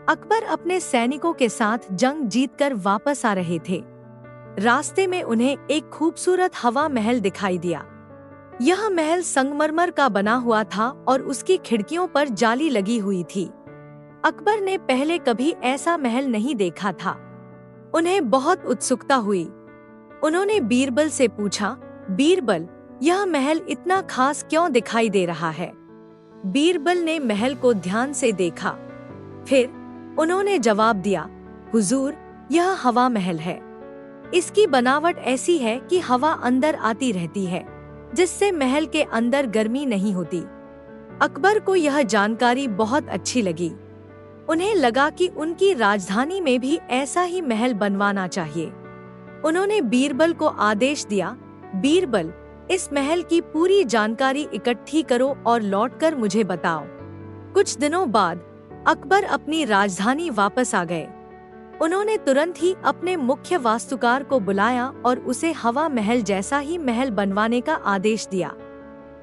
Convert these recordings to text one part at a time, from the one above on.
अकबर अपने सैनिकों के साथ जंग जीतकर वापस आ रहे थे। रास्ते में उन्हें एक खूबसूरत हवा महल दिखाई दिया। यह महल संगमरमर का बना हुआ था और उसकी खिड़कियों पर जाली लगी हुई थी। अकबर ने पहले कभी ऐसा महल नहीं देखा था। उन्हें बहुत उत्सुकता हुई। उन्होंने बीरबल से पूछा, बीरबल, यह महल इतना खास क्यों दिखाई दे रहा है? बीरबल ने महल को ध्यान से देखा। फिर उन्होंने जवाब दिया, हुजूर, यह हवा महल है। इसकी बनावट ऐसी है कि हवा अंदर आती रहती है, जिससे महल के अंदर गर्मी नहीं होती। अकबर को यह जानकारी बहुत अच्छी लगी। उन्हें लगा कि उनकी राजधानी में भी ऐसा ही महल बनवाना चाहिए। उन्होंने बीरबल को आदेश दिया, बीरबल, इस महल की पूरी जानकारी इकट्ठी करो और लौटकर मुझे बताओ। कुछ दिनों बाद अकबर अपनी राजधानी वापस आ गए। उन्होंने तुरंत ही अपने मुख्य वास्तुकार को बुलाया और उसे हवा महल जैसा ही महल बनवाने का आदेश दिया।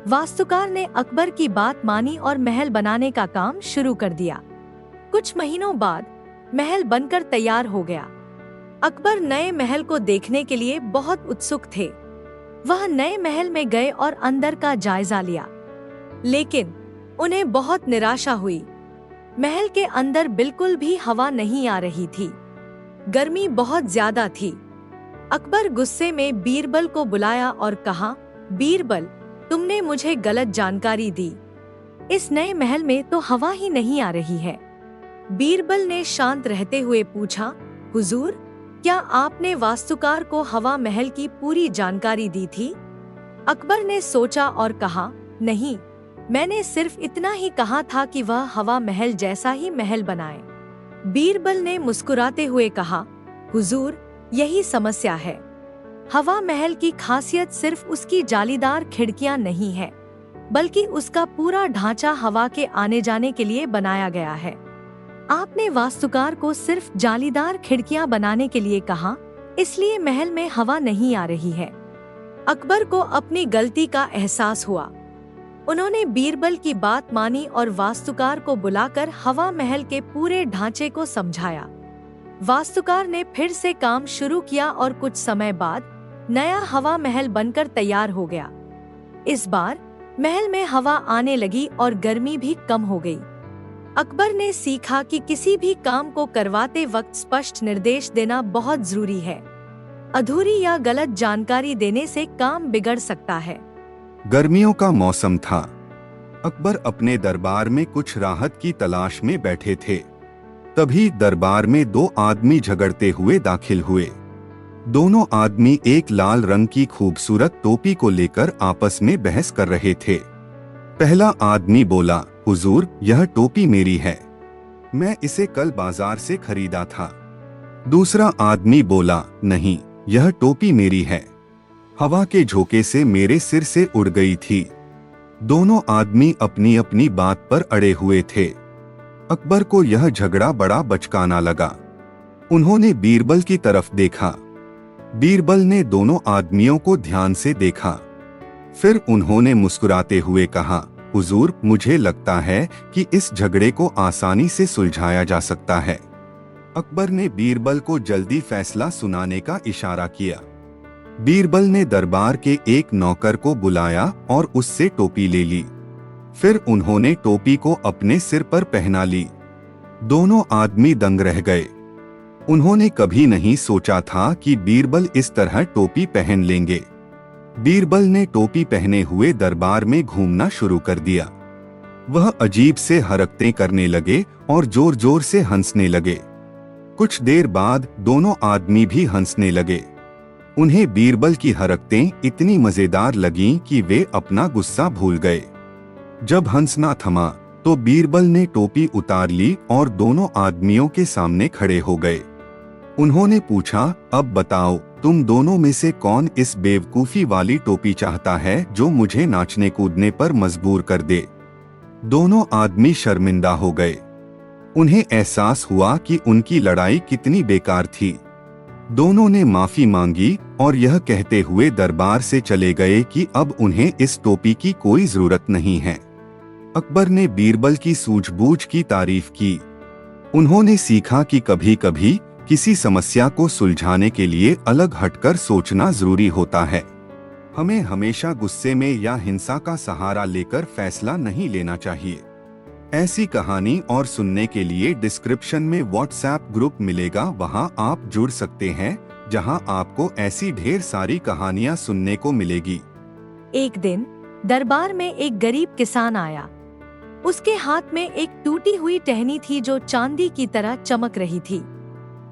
वास्तुकार ने अकबर की बात मानी और महल बनाने का काम शुरू कर दिया। कुछ महीनों बाद महल बनकर तैयार हो गया। अकबर नए महल को देखने के लिए बहुत उत्सुक थे। वह नए महल में गए और अंदर का जायजा लिया, लेकिन उन्हें बहुत निराशा हुई। महल के अंदर बिल्कुल भी हवा नहीं आ रही थी। गर्मी बहुत ज्यादा थी। अकबर गुस्से में बीरबल को बुलाया और कहा, बीरबल, तुमने मुझे गलत जानकारी दी। इस नए महल में तो हवा ही नहीं आ रही है। बीरबल ने शांत रहते हुए पूछा, हुजूर, क्या आपने वास्तुकार को हवा महल की पूरी जानकारी दी थी? अकबर ने सोचा और कहा, नहीं, मैंने सिर्फ इतना ही कहा था कि वह हवा महल जैसा ही महल बनाए। बीरबल ने मुस्कुराते हुए कहा, हुजूर, यही समस्या है। हवा महल की खासियत सिर्फ उसकी जालीदार खिड़कियां नहीं है, बल्कि उसका पूरा ढांचा हवा के आने जाने के लिए बनाया गया है। आपने वास्तुकार को सिर्फ जालीदार खिड़कियां बनाने के लिए कहा, इसलिए महल में हवा नहीं आ रही है। अकबर को अपनी गलती का एहसास हुआ। उन्होंने बीरबल की बात मानी और वास्तुकार को बुलाकर हवा महल के पूरे ढांचे को समझाया। वास्तुकार ने फिर से काम शुरू किया और कुछ समय बाद नया हवा महल बनकर तैयार हो गया। इस बार महल में हवा आने लगी और गर्मी भी कम हो गई। अकबर ने सीखा कि किसी भी काम को करवाते वक्त स्पष्ट निर्देश देना बहुत जरूरी है। अधूरी या गलत जानकारी देने से काम बिगड़ सकता है। गर्मियों का मौसम था। अकबर अपने दरबार में कुछ राहत की तलाश में बैठे थे। तभी दरबार में दो आदमी झगड़ते हुए दाखिल हुए। दोनों आदमी एक लाल रंग की खूबसूरत टोपी को लेकर आपस में बहस कर रहे थे। पहला आदमी बोला, हुजूर, यह टोपी मेरी है। मैं इसे कल बाजार से खरीदा था। दूसरा आदमी बोला, नहीं, यह टोपी मेरी है। हवा के झोंके से मेरे सिर से उड़ गई थी। दोनों आदमी अपनी अपनी बात पर अड़े हुए थे। अकबर को यह झगड़ा बड़ा बचकाना लगा। उन्होंने बीरबल की तरफ देखा। बीरबल ने दोनों आदमियों को ध्यान से देखा। फिर उन्होंने मुस्कुराते हुए कहा, हुजूर, मुझे लगता है कि इस झगड़े को आसानी से सुलझाया जा सकता है। अकबर ने बीरबल को जल्दी फैसला सुनाने का इशारा किया। बीरबल ने दरबार के एक नौकर को बुलाया और उससे टोपी ले ली। फिर उन्होंने टोपी को अपने सिर पर पहना ली। दोनों आदमी दंग रह गए। उन्होंने कभी नहीं सोचा था कि बीरबल इस तरह टोपी पहन लेंगे। बीरबल ने टोपी पहने हुए दरबार में घूमना शुरू कर दिया। वह अजीब से हरकतें करने लगे और जोर जोर से हंसने लगे। कुछ देर बाद दोनों आदमी भी हंसने लगे। उन्हें बीरबल की हरकतें इतनी मजेदार लगीं कि वे अपना गुस्सा भूल गए। जब हंसना थमा तो बीरबल ने टोपी उतार ली और दोनों आदमियों के सामने खड़े हो गए। उन्होंने पूछा, अब बताओ, तुम दोनों में से कौन इस बेवकूफी वाली टोपी चाहता है जो मुझे नाचने कूदने पर मजबूर कर दे? दोनों आदमी शर्मिंदा हो गए। उन्हें एहसास हुआ कि उनकी लड़ाई कितनी बेकार थी। दोनों ने माफी मांगी और यह कहते हुए दरबार से चले गए कि अब उन्हें इस टोपी की कोई जरूरत नहीं है। अकबर ने बीरबल की सूझबूझ की तारीफ की। उन्होंने सीखा कि कभी कभी किसी समस्या को सुलझाने के लिए अलग हटकर सोचना जरूरी होता है। हमें हमेशा गुस्से में या हिंसा का सहारा लेकर फैसला नहीं लेना चाहिए। ऐसी कहानी और सुनने के लिए डिस्क्रिप्शन में व्हाट्सएप ग्रुप मिलेगा, वहां आप जुड़ सकते हैं, जहां आपको ऐसी ढेर सारी कहानियां सुनने को मिलेगी। एक दिन दरबार में एक गरीब किसान आया। उसके हाथ में एक टूटी हुई टहनी थी जो चांदी की तरह चमक रही थी।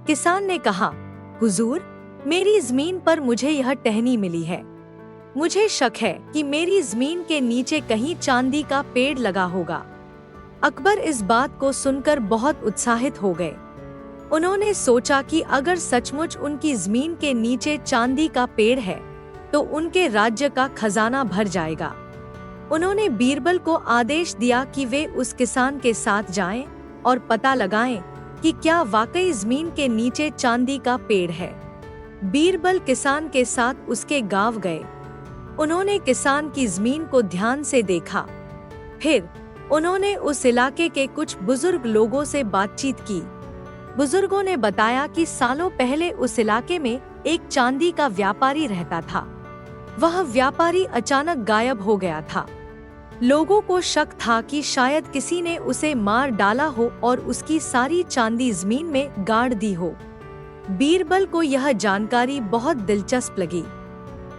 किसान ने कहा, हुजूर, मेरी जमीन पर मुझे यह टहनी मिली है। मुझे शक है कि मेरी जमीन के नीचे कहीं चांदी का पेड़ लगा होगा। अकबर इस बात को सुनकर बहुत उत्साहित हो गए। उन्होंने सोचा कि अगर सचमुच उनकी जमीन के नीचे चांदी का पेड़ है तो उनके राज्य का खजाना भर जाएगा। उन्होंने बीरबल को आदेश दिया कि वे उस किसान के साथ जाएं और पता लगाएं कि क्या वाकई जमीन के नीचे चांदी का पेड़ है। बीरबल किसान के साथ उसके गांव गए। उन्होंने किसान की जमीन को ध्यान से देखा। फिर उन्होंने उस इलाके के कुछ बुजुर्ग लोगों से बातचीत की। बुजुर्गों ने बताया कि सालों पहले उस इलाके में एक चांदी का व्यापारी रहता था। वह व्यापारी अचानक गायब हो गया था। लोगों को शक था कि शायद किसी ने उसे मार डाला हो और उसकी सारी चांदी जमीन में गाड़ दी हो। बीरबल को यह जानकारी बहुत दिलचस्प लगी।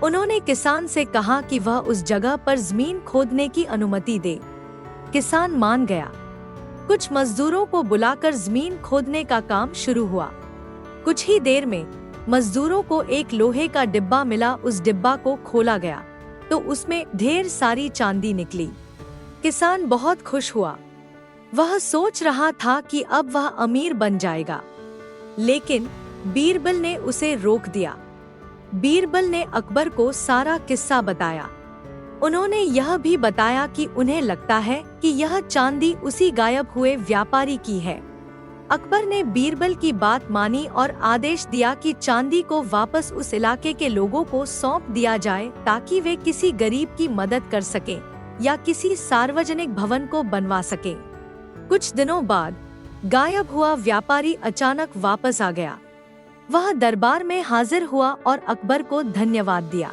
उन्होंने किसान से कहा कि वह उस जगह पर जमीन खोदने की अनुमति दे। किसान मान गया। कुछ मजदूरों को बुलाकर जमीन खोदने का काम शुरू हुआ। कुछ ही देर में मजदूरों को एक लोहे का डिब्बा मिला। उस डिब्बा को खोला गया तो उसमें ढेर सारी चांदी निकली। किसान बहुत खुश हुआ। वह सोच रहा था कि अब वह अमीर बन जाएगा, लेकिन बीरबल ने उसे रोक दिया। बीरबल ने अकबर को सारा किस्सा बताया। उन्होंने यह भी बताया कि उन्हें लगता है कि यह चांदी उसी गायब हुए व्यापारी की है। अकबर ने बीरबल की बात मानी और आदेश दिया कि चांदी को वापस उस इलाके के लोगों को सौंप दिया जाए ताकि वे किसी गरीब की मदद कर सकें या किसी सार्वजनिक भवन को बनवा सकें। कुछ दिनों बाद गायब हुआ व्यापारी अचानक वापस आ गया। वह दरबार में हाजिर हुआ और अकबर को धन्यवाद दिया।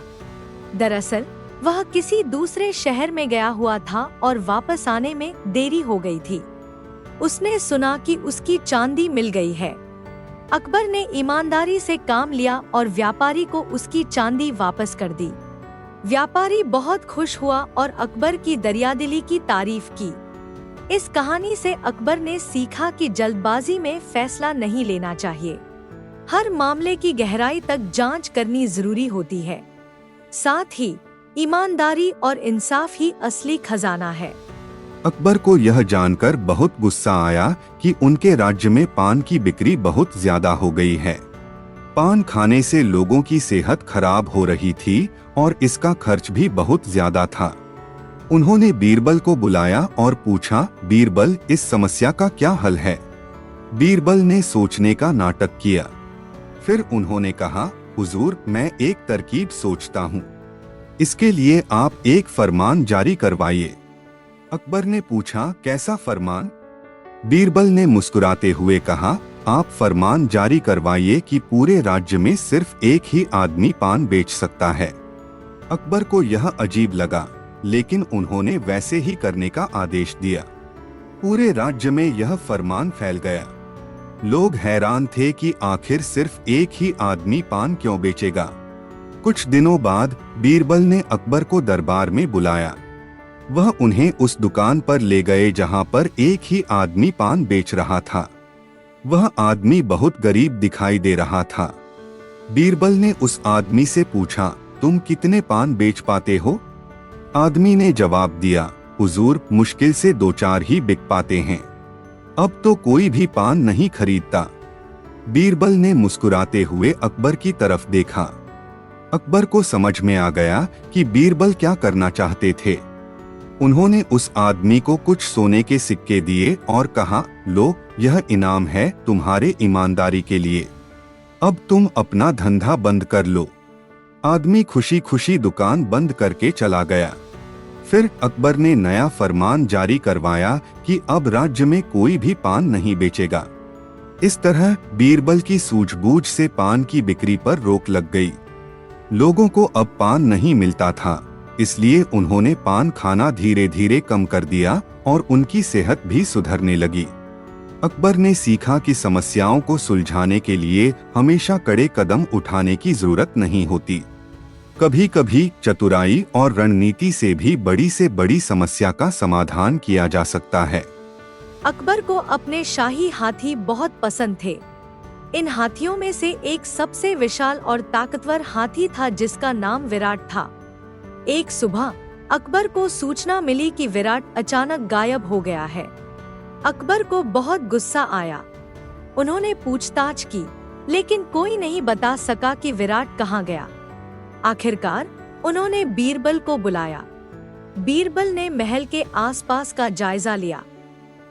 दरअसल वह किसी दूसरे शहर में गया हुआ था और वापस आने में देरी हो गई थी। उसने सुना कि उसकी चांदी मिल गई है। अकबर ने ईमानदारी से काम लिया और व्यापारी को उसकी चांदी वापस कर दी। व्यापारी बहुत खुश हुआ और अकबर की दरियादिली की तारीफ की। इस कहानी से अकबर ने सीखा कि जल्दबाजी में फैसला नहीं लेना चाहिए। हर मामले की गहराई तक जांच करनी जरूरी होती है। साथ ही ईमानदारी और इंसाफ ही असली खजाना है। अकबर को यह जानकर बहुत गुस्सा आया कि उनके राज्य में पान की बिक्री बहुत ज्यादा हो गई है। पान खाने से लोगों की सेहत खराब हो रही थी और इसका खर्च भी बहुत ज्यादा था। उन्होंने बीरबल को बुलाया और पूछा, बीरबल, इस समस्या का क्या हल है? बीरबल ने सोचने का नाटक किया। फिर उन्होंने कहा, हुजूर, मैं एक तरकीब सोचता हूँ। इसके लिए आप एक फरमान जारी करवाइए। अकबर ने पूछा, कैसा फरमान? बीरबल ने मुस्कुराते हुए कहा, आप फरमान जारी करवाइए कि पूरे राज्य में सिर्फ एक ही आदमी पान बेच सकता है। अकबर को यह अजीब लगा, लेकिन उन्होंने वैसे ही करने का आदेश दिया। पूरे राज्य में यह फरमान फैल गया। लोग हैरान थे कि आखिर सिर्फ एक ही आदमी पान क्यों बेचेगा। कुछ दिनों बाद बीरबल ने अकबर को दरबार में बुलाया। वह उन्हें उस दुकान पर ले गए जहां पर एक ही आदमी पान बेच रहा था। वह आदमी बहुत गरीब दिखाई दे रहा था। बीरबल ने उस आदमी से पूछा, तुम कितने पान बेच पाते हो? आदमी ने जवाब दिया, हुजूर, मुश्किल से 2-4 ही बिक पाते हैं। अब तो कोई भी पान नहीं खरीदता। बीरबल ने मुस्कुराते हुए अकबर की तरफ देखा। अकबर को समझ में आ गया कि बीरबल क्या करना चाहते थे। उन्होंने उस आदमी को कुछ सोने के सिक्के दिए और कहा, लो, यह इनाम है तुम्हारे ईमानदारी के लिए। अब तुम अपना धंधा बंद कर लो। आदमी खुशी खुशी दुकान बंद करके चला गया। फिर अकबर ने नया फरमान जारी करवाया कि अब राज्य में कोई भी पान नहीं बेचेगा। इस तरह बीरबल की सूझबूझ से पान की बिक्री पर रोक लग गई। लोगों को अब पान नहीं मिलता था, इसलिए उन्होंने पान खाना धीरे धीरे कम कर दिया और उनकी सेहत भी सुधरने लगी। अकबर ने सीखा कि समस्याओं को सुलझाने के लिए हमेशा कड़े कदम उठाने की जरूरत नहीं होती। कभी कभी चतुराई और रणनीति से बड़ी समस्या का समाधान किया जा सकता है। अकबर को अपने शाही हाथी बहुत पसंद थे। इन हाथियों में से एक सबसे विशाल और ताकतवर हाथी था जिसका नाम विराट था। एक सुबह अकबर को सूचना मिली कि विराट अचानक गायब हो गया है। अकबर को बहुत गुस्सा आया। उन्होंने पूछताछ की, लेकिन कोई नहीं बता सका कि विराट कहाँ गया। आखिरकार उन्होंने बीरबल को बुलाया। बीरबल ने महल के आसपास का जायजा लिया।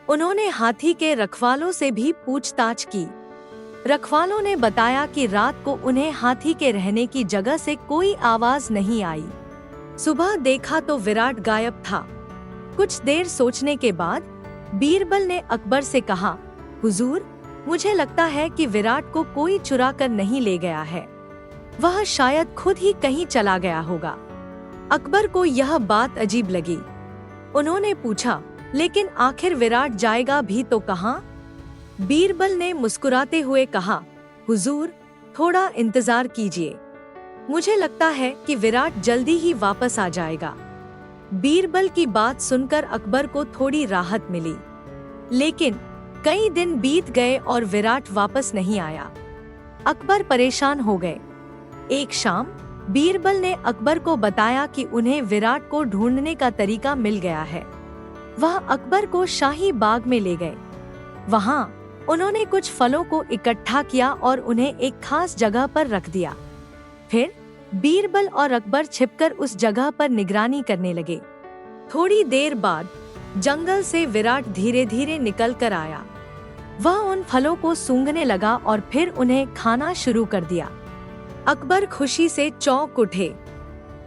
उन्होंने हाथी के रखवालों से भी पूछताछ की। रखवालों ने बताया कि रात को उन्हें हाथी के रहने की जगह से कोई आवाज नहीं आई। सुबह देखा तो विराट गायब था। कुछ देर सोचने के बाद बीरबल ने अकबर से कहा, हुजूर, मुझे लगता है कि विराट को कोई चुरा कर नहीं ले गया है। वह शायद खुद ही कहीं चला गया होगा। अकबर को यह बात अजीब लगी। उन्होंने पूछा, लेकिन आखिर विराट जाएगा भी तो कहाँ? बीरबल ने मुस्कुराते हुए कहा, हुजूर, थोड़ा इंतजार कीजिए। मुझे लगता है कि विराट जल्दी ही वापस आ जाएगा। बीरबल की बात सुनकर अकबर को थोड़ी राहत मिली। लेकिन कई दिन बीत गए और विराट वापस नहीं आया। अकबर परेशान हो गए। एक शाम बीरबल ने अकबर को बताया कि उन्हें विराट को ढूंढने का तरीका मिल गया है। वह अकबर को शाही बाग में ले गए। वहां उन्होंने कुछ फलों को इकट्ठा किया और उन्हें एक खास जगह पर रख दिया। फिर बीरबल और अकबर छिपकर उस जगह पर निगरानी करने लगे। थोड़ी देर बाद जंगल से विराट धीरे धीरे निकल कर आया। वह उन फलों को सूंघने लगा और फिर उन्हें खाना शुरू कर दिया। अकबर खुशी से चौंक उठे।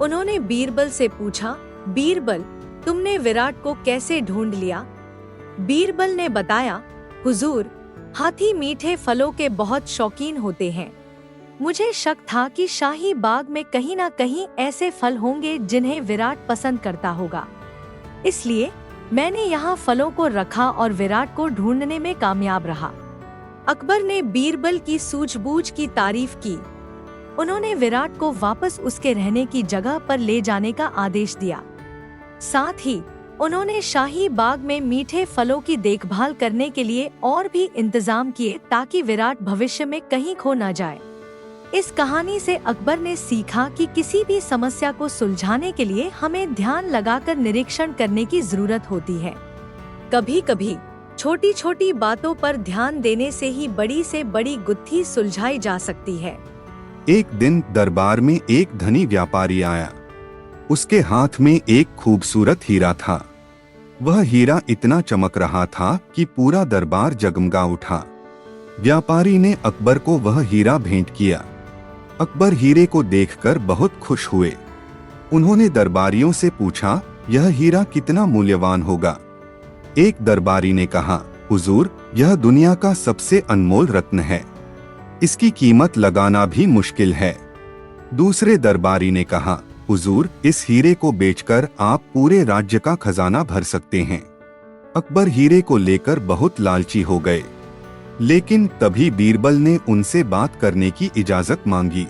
उन्होंने बीरबल से पूछा, बीरबल, तुमने विराट को कैसे ढूंढ लिया? बीरबल ने बताया, हुजूर, हाथी मीठे फलों के बहुत शौकीन होते हैं। मुझे शक था कि शाही बाग में कहीं ना कहीं ऐसे फल होंगे जिन्हें विराट पसंद करता होगा। इसलिए मैंने यहाँ फलों को रखा और विराट को ढूंढने में कामयाब रहा। अकबर ने बीरबल की सूझबूझ की तारीफ की। उन्होंने विराट को वापस उसके रहने की जगह पर ले जाने का आदेश दिया। साथ ही उन्होंने शाही बाग में मीठे फलों की देखभाल करने के लिए और भी इंतजाम किए ताकि विराट भविष्य में कहीं खो न जाए। इस कहानी से अकबर ने सीखा कि किसी भी समस्या को सुलझाने के लिए हमें ध्यान लगाकर निरीक्षण करने की जरूरत होती है। कभी कभी छोटी छोटी बातों पर ध्यान देने से ही बड़ी से बड़ी गुत्थी सुलझाई जा सकती है। एक दिन दरबार में एक धनी व्यापारी आया। उसके हाथ में एक खूबसूरत हीरा था। वह हीरा इतना चमक रहा था कि पूरा दरबार जगमगा उठा। व्यापारी ने अकबर को वह हीरा भेंट किया। अकबर हीरे को देखकर बहुत खुश हुए। उन्होंने दरबारियों से पूछा, यह हीरा कितना मूल्यवान होगा? एक दरबारी ने कहा, हुजूर, यह दुनिया का सबसे अनमोल रत्न है। इसकी कीमत लगाना भी मुश्किल है। दूसरे दरबारी ने कहा, हुजूर, इस हीरे को बेचकर आप पूरे राज्य का खजाना भर सकते हैं। अकबर हीरे को लेकर बहुत लालची हो गए। लेकिन तभी बीरबल ने उनसे बात करने की इजाजत मांगी।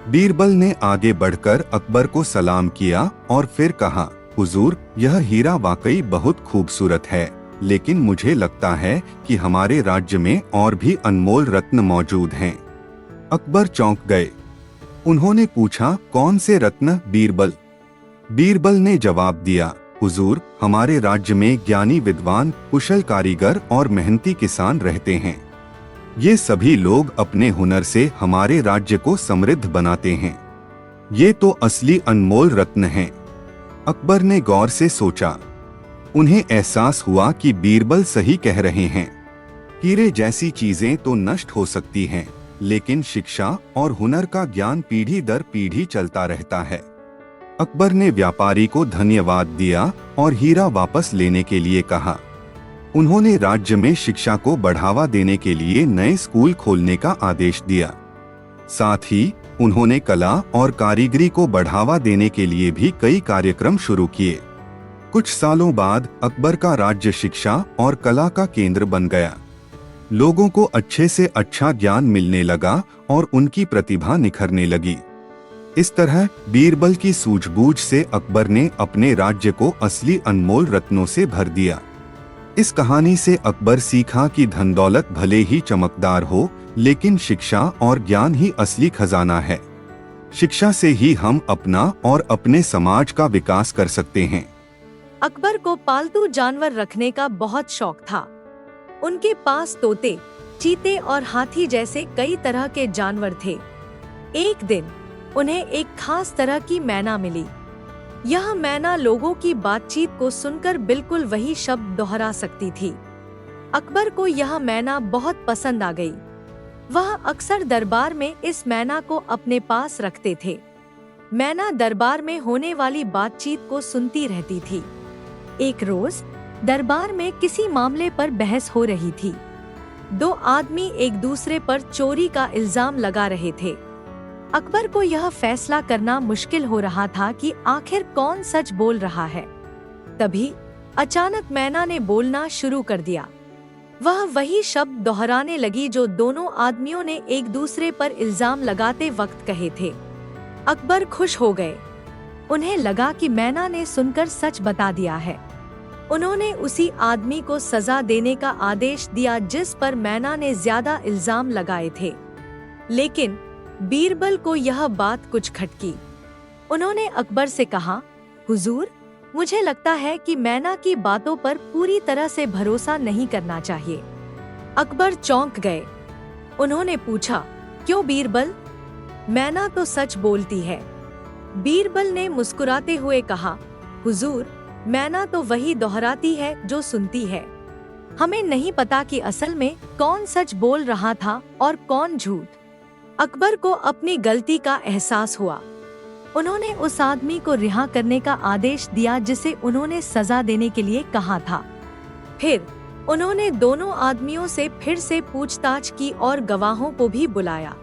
बीरबल ने आगे बढ़कर अकबर को सलाम किया और फिर कहा, हुजूर, यह हीरा वाकई बहुत खूबसूरत है, लेकिन मुझे लगता है कि हमारे राज्य में और भी अनमोल रत्न मौजूद हैं। अकबर चौंक गए। उन्होंने पूछा, कौन से रत्न बीरबल? बीरबल ने जवाब दिया, हुजूर, हमारे राज्य में ज्ञानी विद्वान, कुशल कारीगर और मेहनती किसान रहते हैं। ये सभी लोग अपने हुनर से हमारे राज्य को समृद्ध बनाते हैं। ये तो असली अनमोल रत्न हैं। अकबर ने गौर से सोचा। उन्हें एहसास हुआ कि बीरबल सही कह रहे हैं। हीरे जैसी चीजें तो नष्ट हो सकती हैं, लेकिन शिक्षा और हुनर का ज्ञान पीढ़ी दर पीढ़ी चलता रहता है। अकबर ने व्यापारी को धन्यवाद दिया और हीरा वापस लेने के लिए कहा। उन्होंने राज्य में शिक्षा को बढ़ावा देने के लिए नए स्कूल खोलने का आदेश दिया। साथ ही उन्होंने कला और कारीगरी को बढ़ावा देने के लिए भी कई कार्यक्रम शुरू किए। कुछ सालों बाद अकबर का राज्य शिक्षा और कला का केंद्र बन गया। लोगों को अच्छे से अच्छा ज्ञान मिलने लगा और उनकी प्रतिभा निखरने लगी। इस तरह बीरबल की सूझबूझ से अकबर ने अपने राज्य को असली अनमोल रत्नों से भर दिया। इस कहानी से अकबर सीखा कि धन दौलत भले ही चमकदार हो, लेकिन शिक्षा और ज्ञान ही असली खजाना है। शिक्षा से ही हम अपना और अपने समाज का विकास कर सकते हैं। अकबर को पालतू जानवर रखने का बहुत शौक था। उनके पास तोते, चीते और हाथी जैसे कई तरह के जानवर थे। एक दिन उन्हें एक खास तरह की मैना मिली। यह मैना लोगों की बातचीत को सुनकर बिल्कुल वही शब्द दोहरा सकती थी। अकबर को यह मैना बहुत पसंद आ गई। वह अक्सर दरबार में इस मैना को अपने पास रखते थे। मैना दरबार में होने वाली बातचीत को सुनती रहती थी। एक रोज दरबार में किसी मामले पर बहस हो रही थी। दो आदमी एक दूसरे पर चोरी का इल्जाम लगा रहे थे। अकबर को यह फैसला करना मुश्किल हो रहा था कि आखिर कौन सच बोल रहा है। तभी अचानक मैना ने बोलना शुरू कर दिया। वह वही शब्द दोहराने लगी जो दोनों आदमियों ने एक दूसरे पर इल्जाम लगाते वक्त कहे थे। अकबर खुश हो गए। उन्हें लगा कि मैना ने सुनकर सच बता दिया है। उन्होंने उसी आदमी को सजा देने का आदेश दिया जिस पर मैना ने ज्यादा इल्जाम लगाए थे। लेकिन बीरबल को यह बात कुछ खटकी। उन्होंने अकबर से कहा, हुजूर, मुझे लगता है कि मैना की बातों पर पूरी तरह से भरोसा नहीं करना चाहिए। अकबर चौंक गए। उन्होंने पूछा, क्यों बीरबल? मैना तो सच बोलती है। बीरबल ने मुस्कुराते हुए कहा, हुजूर, मैना तो वही दोहराती है जो सुनती है। हमें नहीं पता कि असल में कौन सच बोल रहा था और कौन झूठ। अकबर को अपनी गलती का एहसास हुआ। उन्होंने उस आदमी को रिहा करने का आदेश दिया जिसे उन्होंने सजा देने के लिए कहा था। फिर उन्होंने दोनों आदमियों से फिर से पूछताछ की और गवाहों को भी बुलाया।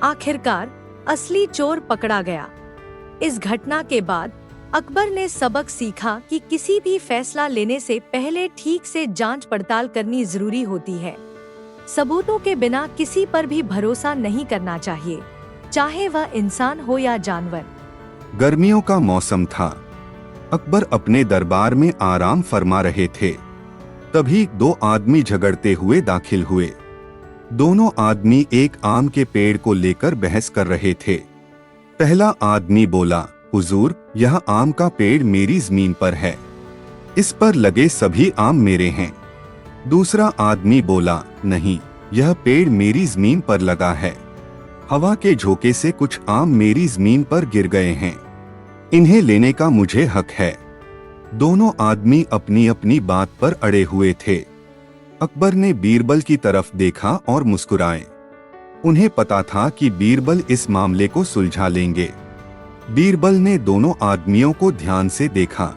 आखिरकार असली चोर पकड़ा गया। इस घटना के बाद अकबर ने सबक सीखा कि किसी भी फैसला लेने से पहले ठीक से जांच पड़ताल करनी जरूरी होती है। सबूतों के बिना किसी पर भी भरोसा नहीं करना चाहिए, चाहे वह इंसान हो या जानवर। गर्मियों का मौसम था। अकबर अपने दरबार में आराम फरमा रहे थे। तभी दो आदमी झगड़ते हुए दाखिल हुए। दोनों आदमी एक आम के पेड़ को लेकर बहस कर रहे थे। पहला आदमी बोला, हुजूर, यह आम का पेड़ मेरी जमीन पर है। इस पर लगे सभी आम मेरे हैं। दूसरा आदमी बोला, नहीं, यह पेड़ मेरी जमीन पर लगा है। हवा के झोंके से कुछ आम मेरी जमीन पर गिर गए हैं। इन्हें लेने का मुझे हक है। दोनों आदमी अपनी अपनी बात पर अड़े हुए थे। अकबर ने बीरबल की तरफ देखा और मुस्कुराए। उन्हें पता था कि बीरबल इस मामले को सुलझा लेंगे। बीरबल ने दोनों आदमियों को ध्यान से देखा।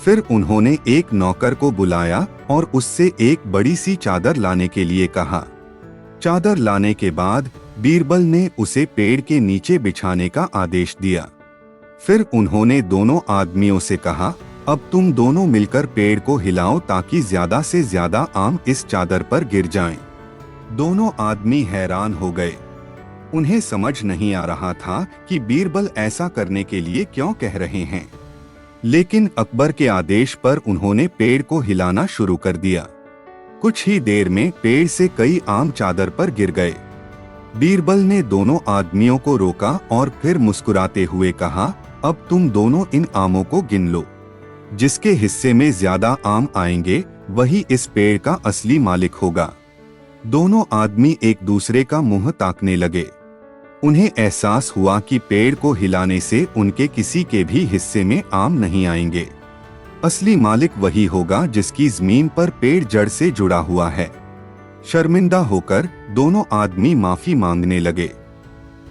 फिर उन्होंने एक नौकर को बुलाया और उससे एक बड़ी सी चादर लाने के लिए कहा। चादर लाने के बाद बीरबल ने उसे पेड़ के नीचे बिछाने का आदेश दिया। फिर उन्होंने दोनों आदमियों से कहा, अब तुम दोनों मिलकर पेड़ को हिलाओ ताकि ज्यादा से ज्यादा आम इस चादर पर गिर जाएं। दोनों आदमी हैरान हो गए। उन्हें समझ नहीं आ रहा था कि बीरबल ऐसा करने के लिए क्यों कह रहे हैं। लेकिन अकबर के आदेश पर उन्होंने पेड़ को हिलाना शुरू कर दिया। कुछ ही देर में पेड़ से कई आम चादर पर गिर गए। बीरबल ने दोनों आदमियों को रोका और फिर मुस्कुराते हुए कहा, अब तुम दोनों इन आमों को गिन लो। जिसके हिस्से में ज्यादा आम आएंगे वही इस पेड़ का असली मालिक होगा। दोनों आदमी एक दूसरे का मुंह ताकने लगे। उन्हें एहसास हुआ कि पेड़ को हिलाने से उनके किसी के भी हिस्से में आम नहीं आएंगे। असली मालिक वही होगा जिसकी जमीन पर पेड़ जड़ से जुड़ा हुआ है। शर्मिंदा होकर दोनों आदमी माफी मांगने लगे।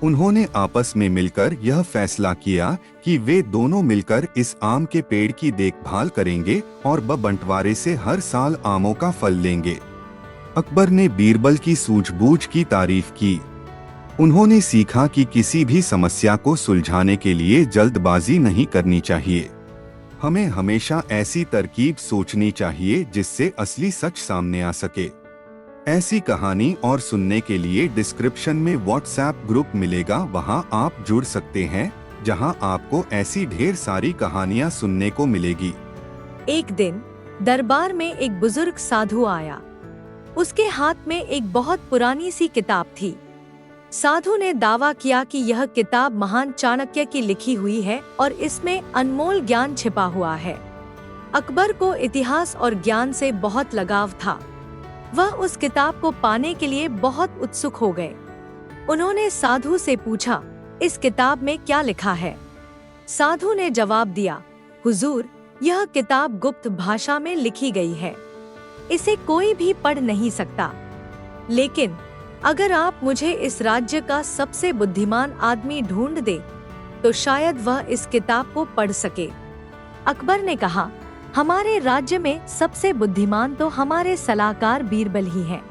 उन्होंने आपस में मिलकर यह फैसला किया कि वे दोनों मिलकर इस आम के पेड़ की देखभाल करेंगे और बंटवारे से हर साल आमों का फल लेंगे। अकबर ने बीरबल की सूझबूझ की तारीफ की। उन्होंने सीखा कि किसी भी समस्या को सुलझाने के लिए जल्दबाजी नहीं करनी चाहिए। हमें हमेशा ऐसी तरकीब सोचनी चाहिए जिससे असली सच सामने आ सके। ऐसी कहानी और सुनने के लिए डिस्क्रिप्शन में व्हाट्सएप ग्रुप मिलेगा, वहां आप जुड़ सकते हैं, जहां आपको ऐसी ढेर सारी कहानियां सुनने को मिलेगी। एक दिन दरबार में एक बुजुर्ग साधु आया। उसके हाथ में एक बहुत पुरानी सी किताब थी। साधु ने दावा किया कि यह किताब महान चाणक्य की लिखी हुई है और इसमें अनमोल ज्ञान छिपा हुआ है। अकबर को इतिहास और ज्ञान से बहुत लगाव था। वह उस किताब को पाने के लिए बहुत उत्सुक हो गए। उन्होंने साधु से पूछा, इस किताब में क्या लिखा है? साधु ने जवाब दिया, हुजूर, यह किताब गुप्त भाषा में लिखी गई है। इसे कोई भी पढ़ नहीं सकता। लेकिन अगर आप मुझे इस राज्य का सबसे बुद्धिमान आदमी ढूंढ दे, तो शायद वह इस किताब को पढ़ सके। अकबर ने कहा, हमारे राज्य में सबसे बुद्धिमान तो हमारे सलाहकार बीरबल ही हैं।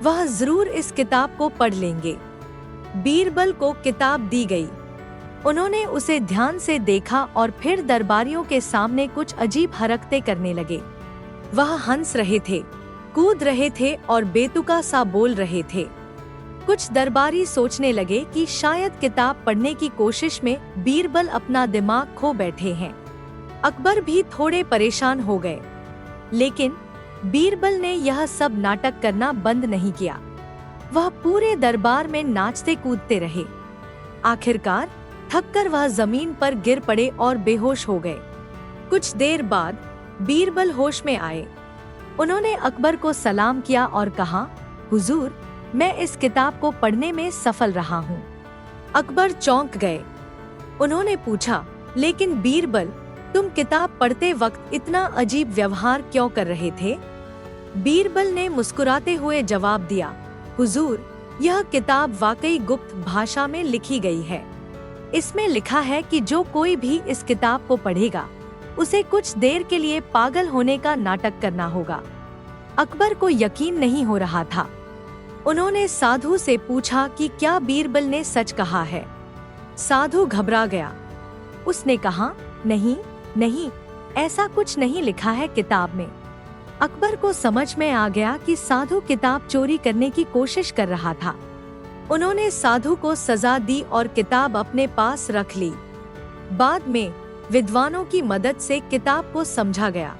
वह जरूर इस किताब को पढ़ लेंगे। बीरबल को किताब दी गई। उन्होंने उसे ध्यान से देखा और फिर दरबारियों के सामने कुछ अजीब हरकतें करने लगे। वह हंस रहे थे, कूद रहे थे और बेतुका सा बोल रहे थे। कुछ दरबारी सोचने लगे कि शायद किताब पढ़ने की कोशिश में बीरबल अपना दिमाग खो बैठे हैं। अकबर भी थोड़े परेशान हो गए, लेकिन बीरबल ने यह सब नाटक करना बंद नहीं किया। वह पूरे दरबार में नाचते कूदते रहे। आखिरकार थककर वह जमीन पर गिर पड़े और बेहोश हो गए। कुछ देर बाद बीरबल होश में आए। उन्होंने अकबर को सलाम किया और कहा, हुजूर, मैं इस किताब को पढ़ने में सफल रहा हूँ। अकबर चौंक गए। उन्होंने पूछा, लेकिन बीरबल, तुम किताब पढ़ते वक्त इतना अजीब व्यवहार क्यों कर रहे थे? बीरबल ने मुस्कुराते हुए जवाब दिया, हुजूर, यह किताब वाकई गुप्त भाषा में लिखी गई है। इसमें लिखा है कि जो कोई भी इस किताब को पढ़ेगा, उसे कुछ देर के लिए पागल होने का नाटक करना होगा। अकबर को यकीन नहीं हो रहा था। उन्होंने साधु से पूछा कि क्या बीरबल ने सच कहा है? साधु घबरा गया। उसने कहा, नहीं, ऐसा कुछ नहीं लिखा है किताब में। अकबर को समझ में आ गया कि साधु किताब चोरी करने की कोशिश कर रहा था। उन्होंने साधु को सजा दी और किताब अपने पास रख ली। बाद में विद्वानों की मदद से किताब को समझा गया।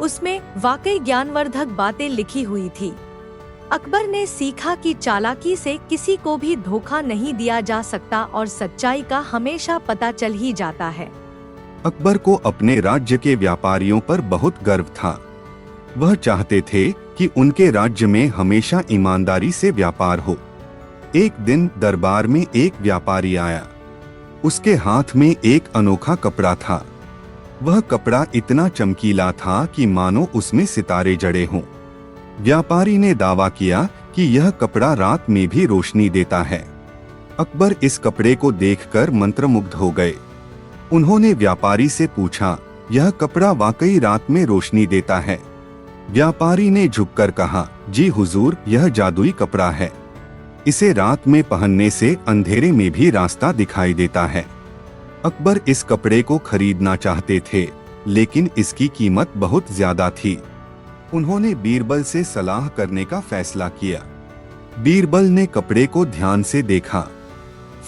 उसमें वाकई ज्ञानवर्धक बातें लिखी हुई थी। अकबर ने सीखा कि चालाकी से किसी को भी धोखा नहीं दिया जा सकता और सच्चाई का हमेशा पता चल ही जाता है। अकबर को अपने राज्य के व्यापारियों पर बहुत गर्व था। वह चाहते थे कि उनके राज्य में हमेशा ईमानदारी से व्यापार हो। एक दिन दरबार में एक व्यापारी आया। उसके हाथ में एक अनोखा कपड़ा था। वह कपड़ा इतना चमकीला था कि मानो उसमें सितारे जड़े हों। व्यापारी ने दावा किया कि यह कपड़ा रात में भी रोशनी देता है। अकबर इस कपड़े को देखकर मंत्रमुग्ध हो गए। उन्होंने व्यापारी से पूछा, यह कपड़ा वाकई रात में रोशनी देता है? व्यापारी ने झुककर कहा, जी हुजूर, यह जादुई कपड़ा है। इसे रात में पहनने से अंधेरे में भी रास्ता दिखाई देता है। अकबर इस कपड़े को खरीदना चाहते थे, लेकिन इसकी कीमत बहुत ज्यादा थी। उन्होंने बीरबल से सलाह करने का फैसला किया। बीरबल ने कपड़े को ध्यान से देखा।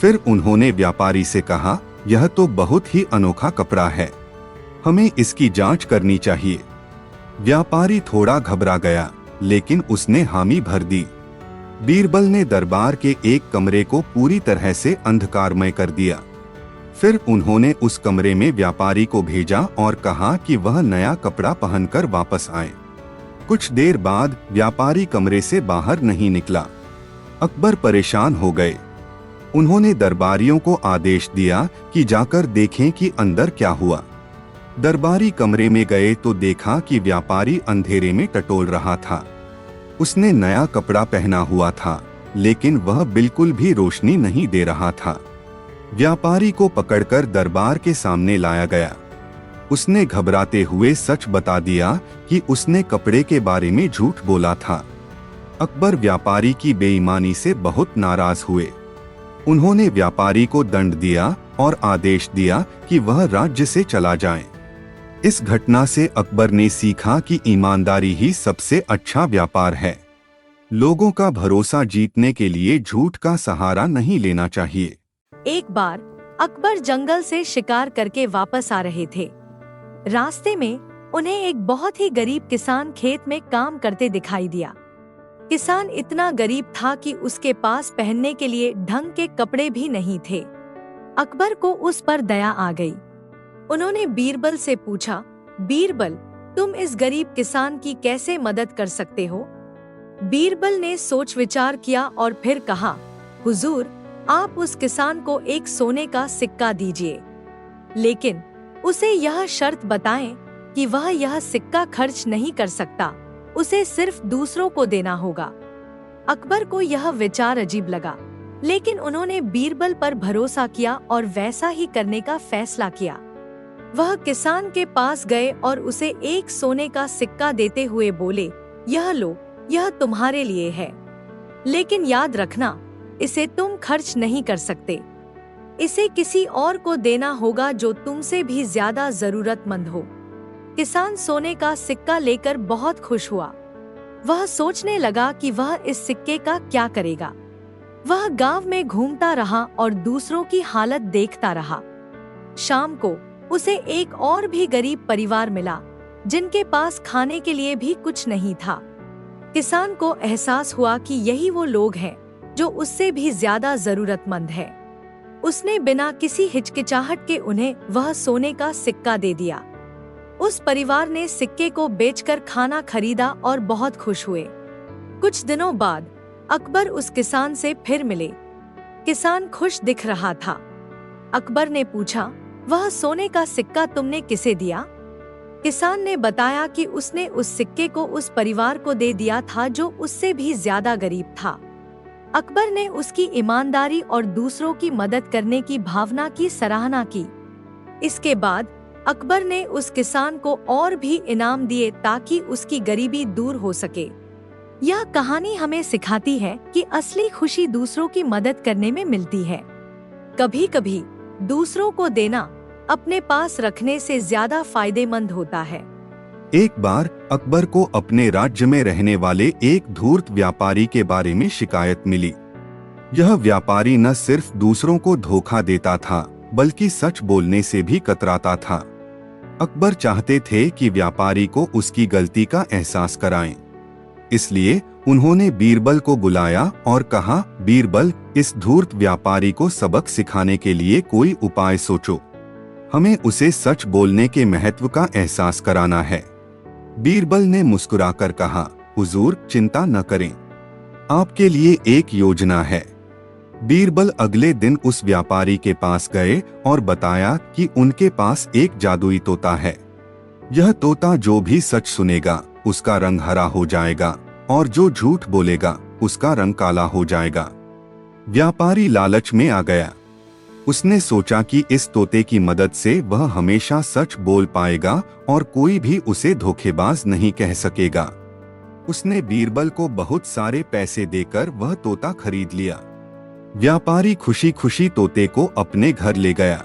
फिर उन्होंने व्यापारी से कहा, यह तो बहुत ही अनोखा कपड़ा है, हमें इसकी जांच करनी चाहिए। व्यापारी थोड़ा घबरा गया, लेकिन उसने हामी भर दी। बीरबल ने दरबार के एक कमरे को पूरी तरह से अंधकारमय कर दिया। फिर उन्होंने उस कमरे में व्यापारी को भेजा और कहा कि वह नया कपड़ा पहनकर वापस आए। कुछ देर बाद व्यापारी कमरे से बाहर नहीं निकला। अकबर परेशान हो गए। उन्होंने दरबारियों को आदेश दिया कि जाकर देखें कि अंदर क्या हुआ। दरबारी कमरे में गए तो देखा कि व्यापारी अंधेरे में टटोल रहा था। उसने नया कपड़ा पहना हुआ था, लेकिन वह बिल्कुल भी रोशनी नहीं दे रहा था। व्यापारी को पकड़कर दरबार के सामने लाया गया। उसने घबराते हुए सच बता दिया कि उसने कपड़े के बारे में झूठ बोला था। अकबर व्यापारी की बेईमानी से बहुत नाराज हुए। उन्होंने व्यापारी को दंड दिया और आदेश दिया कि वह राज्य से चला जाए। इस घटना से अकबर ने सीखा कि ईमानदारी ही सबसे अच्छा व्यापार है। लोगों का भरोसा जीतने के लिए झूठ का सहारा नहीं लेना चाहिए। एक बार अकबर जंगल से शिकार करके वापस आ रहे थे। रास्ते में उन्हें एक बहुत ही गरीब किसान खेत में काम करते दिखाई दिया। किसान इतना गरीब था कि उसके पास पहनने के लिए ढंग के कपड़े भी नहीं थे। अकबर को उस पर दया आ गई। उन्होंने बीरबल से पूछा, बीरबल, तुम इस गरीब किसान की कैसे मदद कर सकते हो? बीरबल ने सोच विचार किया और फिर कहा, हुजूर, आप उस किसान को एक सोने का सिक्का दीजिए, लेकिन उसे यह शर्त बताएं कि वह यह सिक्का खर्च नहीं कर सकता, उसे सिर्फ दूसरों को देना होगा। अकबर को यह विचार अजीब लगा, लेकिन उन्होंने बीरबल पर भरोसा किया और वैसा ही करने का फैसला किया। वह किसान के पास गए और उसे एक सोने का सिक्का देते हुए बोले, यह लो, यह तुम्हारे लिए है, लेकिन याद रखना, इसे तुम खर्च नहीं कर सकते। इसे किसी और को देना होगा जो तुमसे भी ज्यादा जरूरतमंद हो। किसान सोने का सिक्का लेकर बहुत खुश हुआ। वह सोचने लगा कि वह इस सिक्के का क्या करेगा। वह गांव में घूमता रहा और दूसरों की हालत देखता रहा। शाम को उसे एक और भी गरीब परिवार मिला, जिनके पास खाने के लिए भी कुछ नहीं था। किसान को एहसास हुआ कि यही वो लोग हैं जो उससे भी ज्यादा जरूरतमंद है। उसने बिना किसी हिचकिचाहट के उन्हें वह सोने का सिक्का दे दिया। उस परिवार ने सिक्के को बेचकर खाना खरीदा और बहुत खुश हुए। कुछ दिनों बाद अकबर उस किसान से फिर मिले। किसान खुश दिख रहा था। अकबर ने पूछा, वह सोने का सिक्का तुमने किसे दिया? किसान ने बताया कि उसने उस सिक्के को उस परिवार को दे दिया था जो उससे भी ज्यादा गरीब था। अकबर ने उसकी ईमानदारी और दूसरों की मदद करने की भावना की सराहना की। इसके बाद अकबर ने उस किसान को और भी इनाम दिए ताकि उसकी गरीबी दूर हो सके। यह कहानी हमें सिखाती है कि असली खुशी दूसरों की मदद करने में मिलती है। कभी कभी दूसरों को देना अपने पास रखने से ज्यादा फायदेमंद होता है। एक बार अकबर को अपने राज्य में रहने वाले एक धूर्त व्यापारी के बारे में शिकायत मिली। यह व्यापारी न सिर्फ दूसरों को धोखा देता था, बल्कि सच बोलने से भी कतराता था। अकबर चाहते थे कि व्यापारी को उसकी गलती का एहसास कराएं। इसलिए उन्होंने बीरबल को बुलाया और कहा, बीरबल, इस धूर्त व्यापारी को सबक सिखाने के लिए कोई उपाय सोचो। हमें उसे सच बोलने के महत्व का एहसास कराना है। बीरबल ने मुस्कुराकर कहा, हुजूर, चिंता न करें, आपके लिए एक योजना है। बीरबल अगले दिन उस व्यापारी के पास गए और बताया कि उनके पास एक जादुई तोता है। यह तोता जो भी सच सुनेगा उसका रंग हरा हो जाएगा और जो झूठ बोलेगा उसका रंग काला हो जाएगा। व्यापारी लालच में आ गया। उसने सोचा कि इस तोते की मदद से वह हमेशा सच बोल पाएगा और कोई भी उसे धोखेबाज नहीं कह सकेगा। उसने बीरबल को बहुत सारे पैसे देकर वह तोता खरीद लिया। व्यापारी खुशी खुशी तोते को अपने घर ले गया।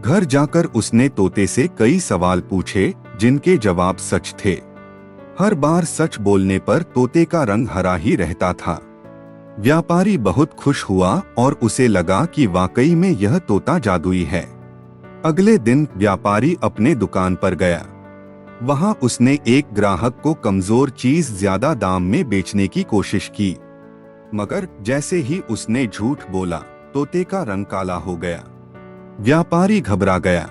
घर जाकर उसने तोते से कई सवाल पूछे जिनके जवाब सच थे। हर बार सच बोलने पर तोते का रंग हरा ही रहता था। व्यापारी बहुत खुश हुआ और उसे लगा कि वाकई में यह तोता जादुई है। अगले दिन व्यापारी अपने दुकान पर गया। वहां उसने एक ग्राहक को कमजोर चीज ज्यादा दाम में बेचने की कोशिश की, मगर जैसे ही उसने झूठ बोला, तोते का रंग काला हो गया। व्यापारी घबरा गया।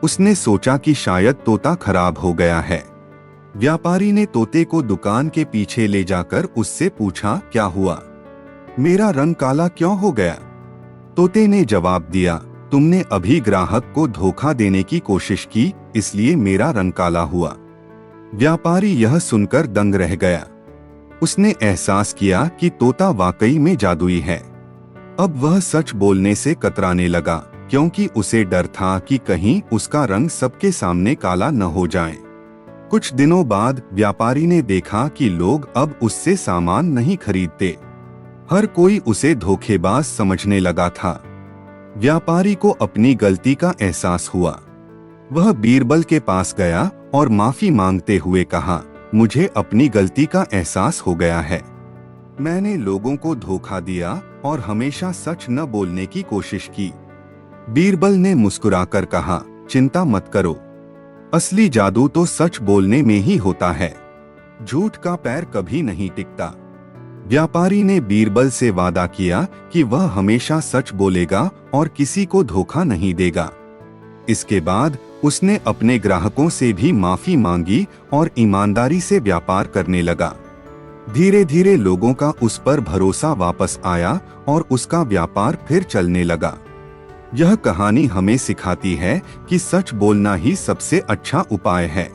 उसने सोचा कि शायद तोता खराब हो गया है। व्यापारी ने तोते को दुकान के पीछे ले जाकर उससे पूछा, क्या हुआ? मेरा रंग काला क्यों हो गया? तोते ने जवाब दिया, तुमने अभी ग्राहक को धोखा देने की कोशिश की, इसलिए मेरा रंग काला हुआ। व्यापारी यह सुनकर दंग रह गया। उसने एहसास किया कि तोता वाकई में जादुई है। अब वह सच बोलने से कतराने लगा, क्योंकि उसे डर था कि कहीं उसका रंग सबके सामने काला न हो जाए। कुछ दिनों बाद व्यापारी ने देखा कि लोग अब उससे सामान नहीं खरीदते। हर कोई उसे धोखेबाज समझने लगा था। व्यापारी को अपनी गलती का एहसास हुआ। वह बीरबल के पास गया और माफी मांगते हुए कहा, मुझे अपनी गलती का एहसास हो गया है। मैंने लोगों को धोखा दिया और हमेशा सच न बोलने की कोशिश की। बीरबल ने मुस्कुराकर कहा, चिंता मत करो, असली जादू तो सच बोलने में ही होता है। झूठ का पैर कभी नहीं टिकता। व्यापारी ने बीरबल से वादा किया कि वह हमेशा सच बोलेगा और किसी को धोखा नहीं देगा। इसके बाद उसने अपने ग्राहकों से भी माफी मांगी और ईमानदारी से व्यापार करने लगा। धीरे धीरे लोगों का उस पर भरोसा वापस आया और उसका व्यापार फिर चलने लगा। यह कहानी हमें सिखाती है कि सच बोलना ही सबसे अच्छा उपाय है।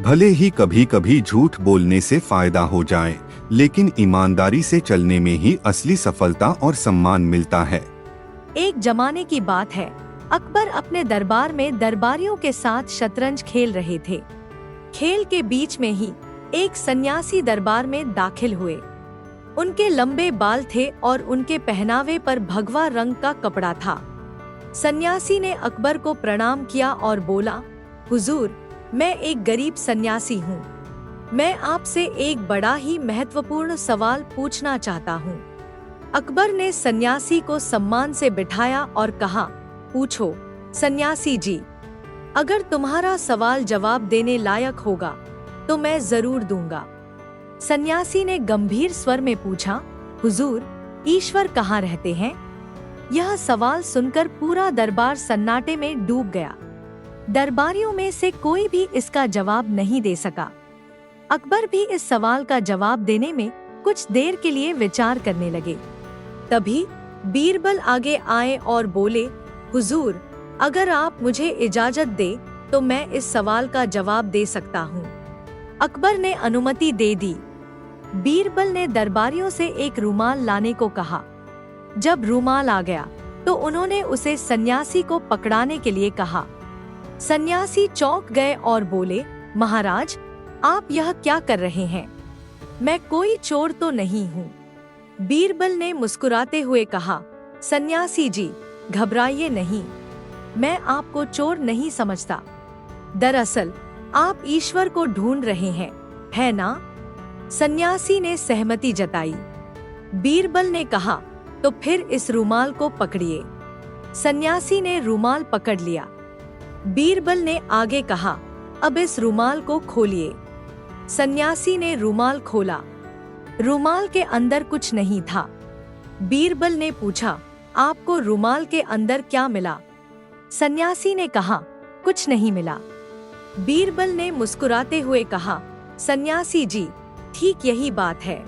भले ही कभी कभी झूठ बोलने से फायदा हो जाए, लेकिन ईमानदारी से चलने में ही असली सफलता और सम्मान मिलता है। एक जमाने की बात है, अकबर अपने दरबार में दरबारियों के साथ शतरंज खेल रहे थे। खेल के बीच में ही एक सन्यासी दरबार में दाखिल हुए। उनके लंबे बाल थे और उनके पहनावे पर भगवा रंग का कपड़ा था। सन्यासी ने अकबर को प्रणाम किया और बोला, हुजूर, मैं एक गरीब सन्यासी हूँ। मैं आपसे एक बड़ा ही महत्वपूर्ण सवाल पूछना चाहता हूँ। अकबर ने सन्यासी को सम्मान से बिठाया और कहा, पूछो सन्यासी जी, अगर तुम्हारा सवाल जवाब देने लायक होगा तो मैं जरूर दूंगा। सन्यासी ने गंभीर स्वर में पूछा, हुजूर, ईश्वर कहाँ रहते हैं? यह सवाल सुनकर पूरा दरबार सन्नाटे में डूब गया। दरबारियों में से कोई भी इसका जवाब नहीं दे सका। अकबर भी इस सवाल का जवाब देने में कुछ देर के लिए विचार करने लगे। तभी बीरबल आगे आए और बोले, हुजूर, अगर आप मुझे इजाजत दे तो मैं इस सवाल का जवाब दे सकता हूँ। अकबर ने अनुमति दे दी। बीरबल ने दरबारियों से एक रूमाल लाने को कहा। जब रूमाल आ गया तो उन्होंने उसे सन्यासी को पकड़ाने के लिए कहा। सन्यासी चौंक गए और बोले, महाराज, आप यह क्या कर रहे हैं? मैं कोई चोर तो नहीं हूँ। बीरबल ने मुस्कुराते हुए कहा, सन्यासी जी, घबराइए नहीं, मैं आपको चोर नहीं समझता। दरअसल आप ईश्वर को ढूंढ रहे हैं, है ना? सन्यासी ने सहमति जताई। बीरबल ने कहा, तो फिर इस रूमाल को पकड़िए। सन्यासी ने रूमाल पकड़ लिया। बीरबल ने आगे कहा, अब इस रूमाल को खोलिए। सन्यासी ने रूमाल खोला। रूमाल के अंदर कुछ नहीं था। बीरबल ने पूछा, आपको रूमाल के अंदर क्या मिला? सन्यासी ने कहा, कुछ नहीं मिला। बीरबल ने मुस्कुराते हुए कहा, सन्यासी जी, ठीक यही बात है।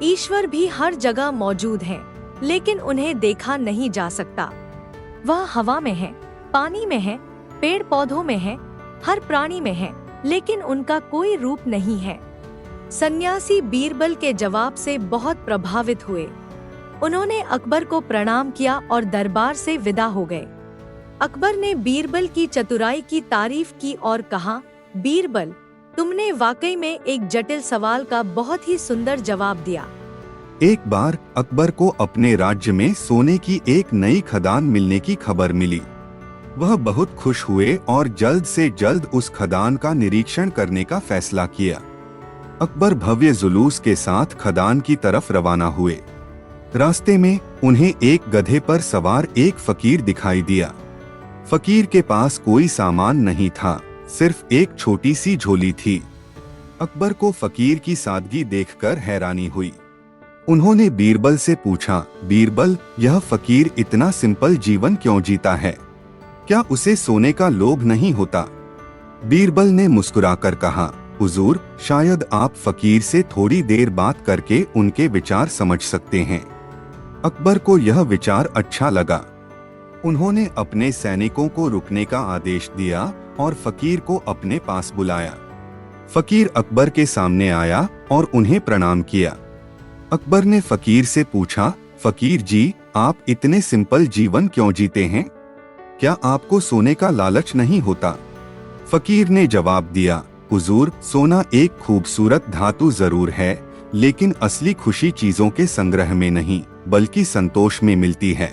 ईश्वर भी हर जगह मौजूद है, लेकिन उन्हें देखा नहीं जा सकता। वह हवा में है, पानी में है, पेड़ पौधों में है, हर प्राणी में है, लेकिन उनका कोई रूप नहीं है। सन्यासी बीरबल के जवाब से बहुत प्रभावित हुए। उन्होंने अकबर को प्रणाम किया और दरबार से विदा हो गए। अकबर ने बीरबल की चतुराई की तारीफ की और कहा, बीरबल, तुमने वाकई में एक जटिल सवाल का बहुत ही सुंदर जवाब दिया। एक बार अकबर को अपने राज्य में सोने की एक नई खदान मिलने की खबर मिली। वह बहुत खुश हुए और जल्द से जल्द उस खदान का निरीक्षण करने का फैसला किया। अकबर भव्य जुलूस के साथ खदान की तरफ रवाना हुए। रास्ते में उन्हें एक गधे पर सवार एक फकीर दिखाई दिया। फकीर के पास कोई सामान नहीं था, सिर्फ एक छोटी सी झोली थी। अकबर को फकीर की सादगी देखकर हैरानी हुई। उन्होंने बीरबल से पूछा, बीरबल, यह फकीर इतना सिंपल जीवन क्यों जीता है? क्या उसे सोने का लोभ नहीं होता? बीरबल ने मुस्कुराकर कहा, हुजूर, शायद आप फकीर से थोड़ी देर बात करके उनके विचार समझ सकते हैं। अकबर को यह विचार अच्छा लगा। उन्होंने अपने सैनिकों को रुकने का आदेश दिया और फकीर को अपने पास बुलाया। फकीर अकबर के सामने आया और उन्हें प्रणाम किया। अकबर ने फकीर से पूछा, फकीर जी, आप इतने सिंपल जीवन क्यों जीते हैं? क्या आपको सोने का लालच नहीं होता? फकीर ने जवाब दिया, हुजूर, सोना एक खूबसूरत धातु जरूर है, लेकिन असली खुशी चीजों के संग्रह में नहीं, बल्कि संतोष में मिलती है।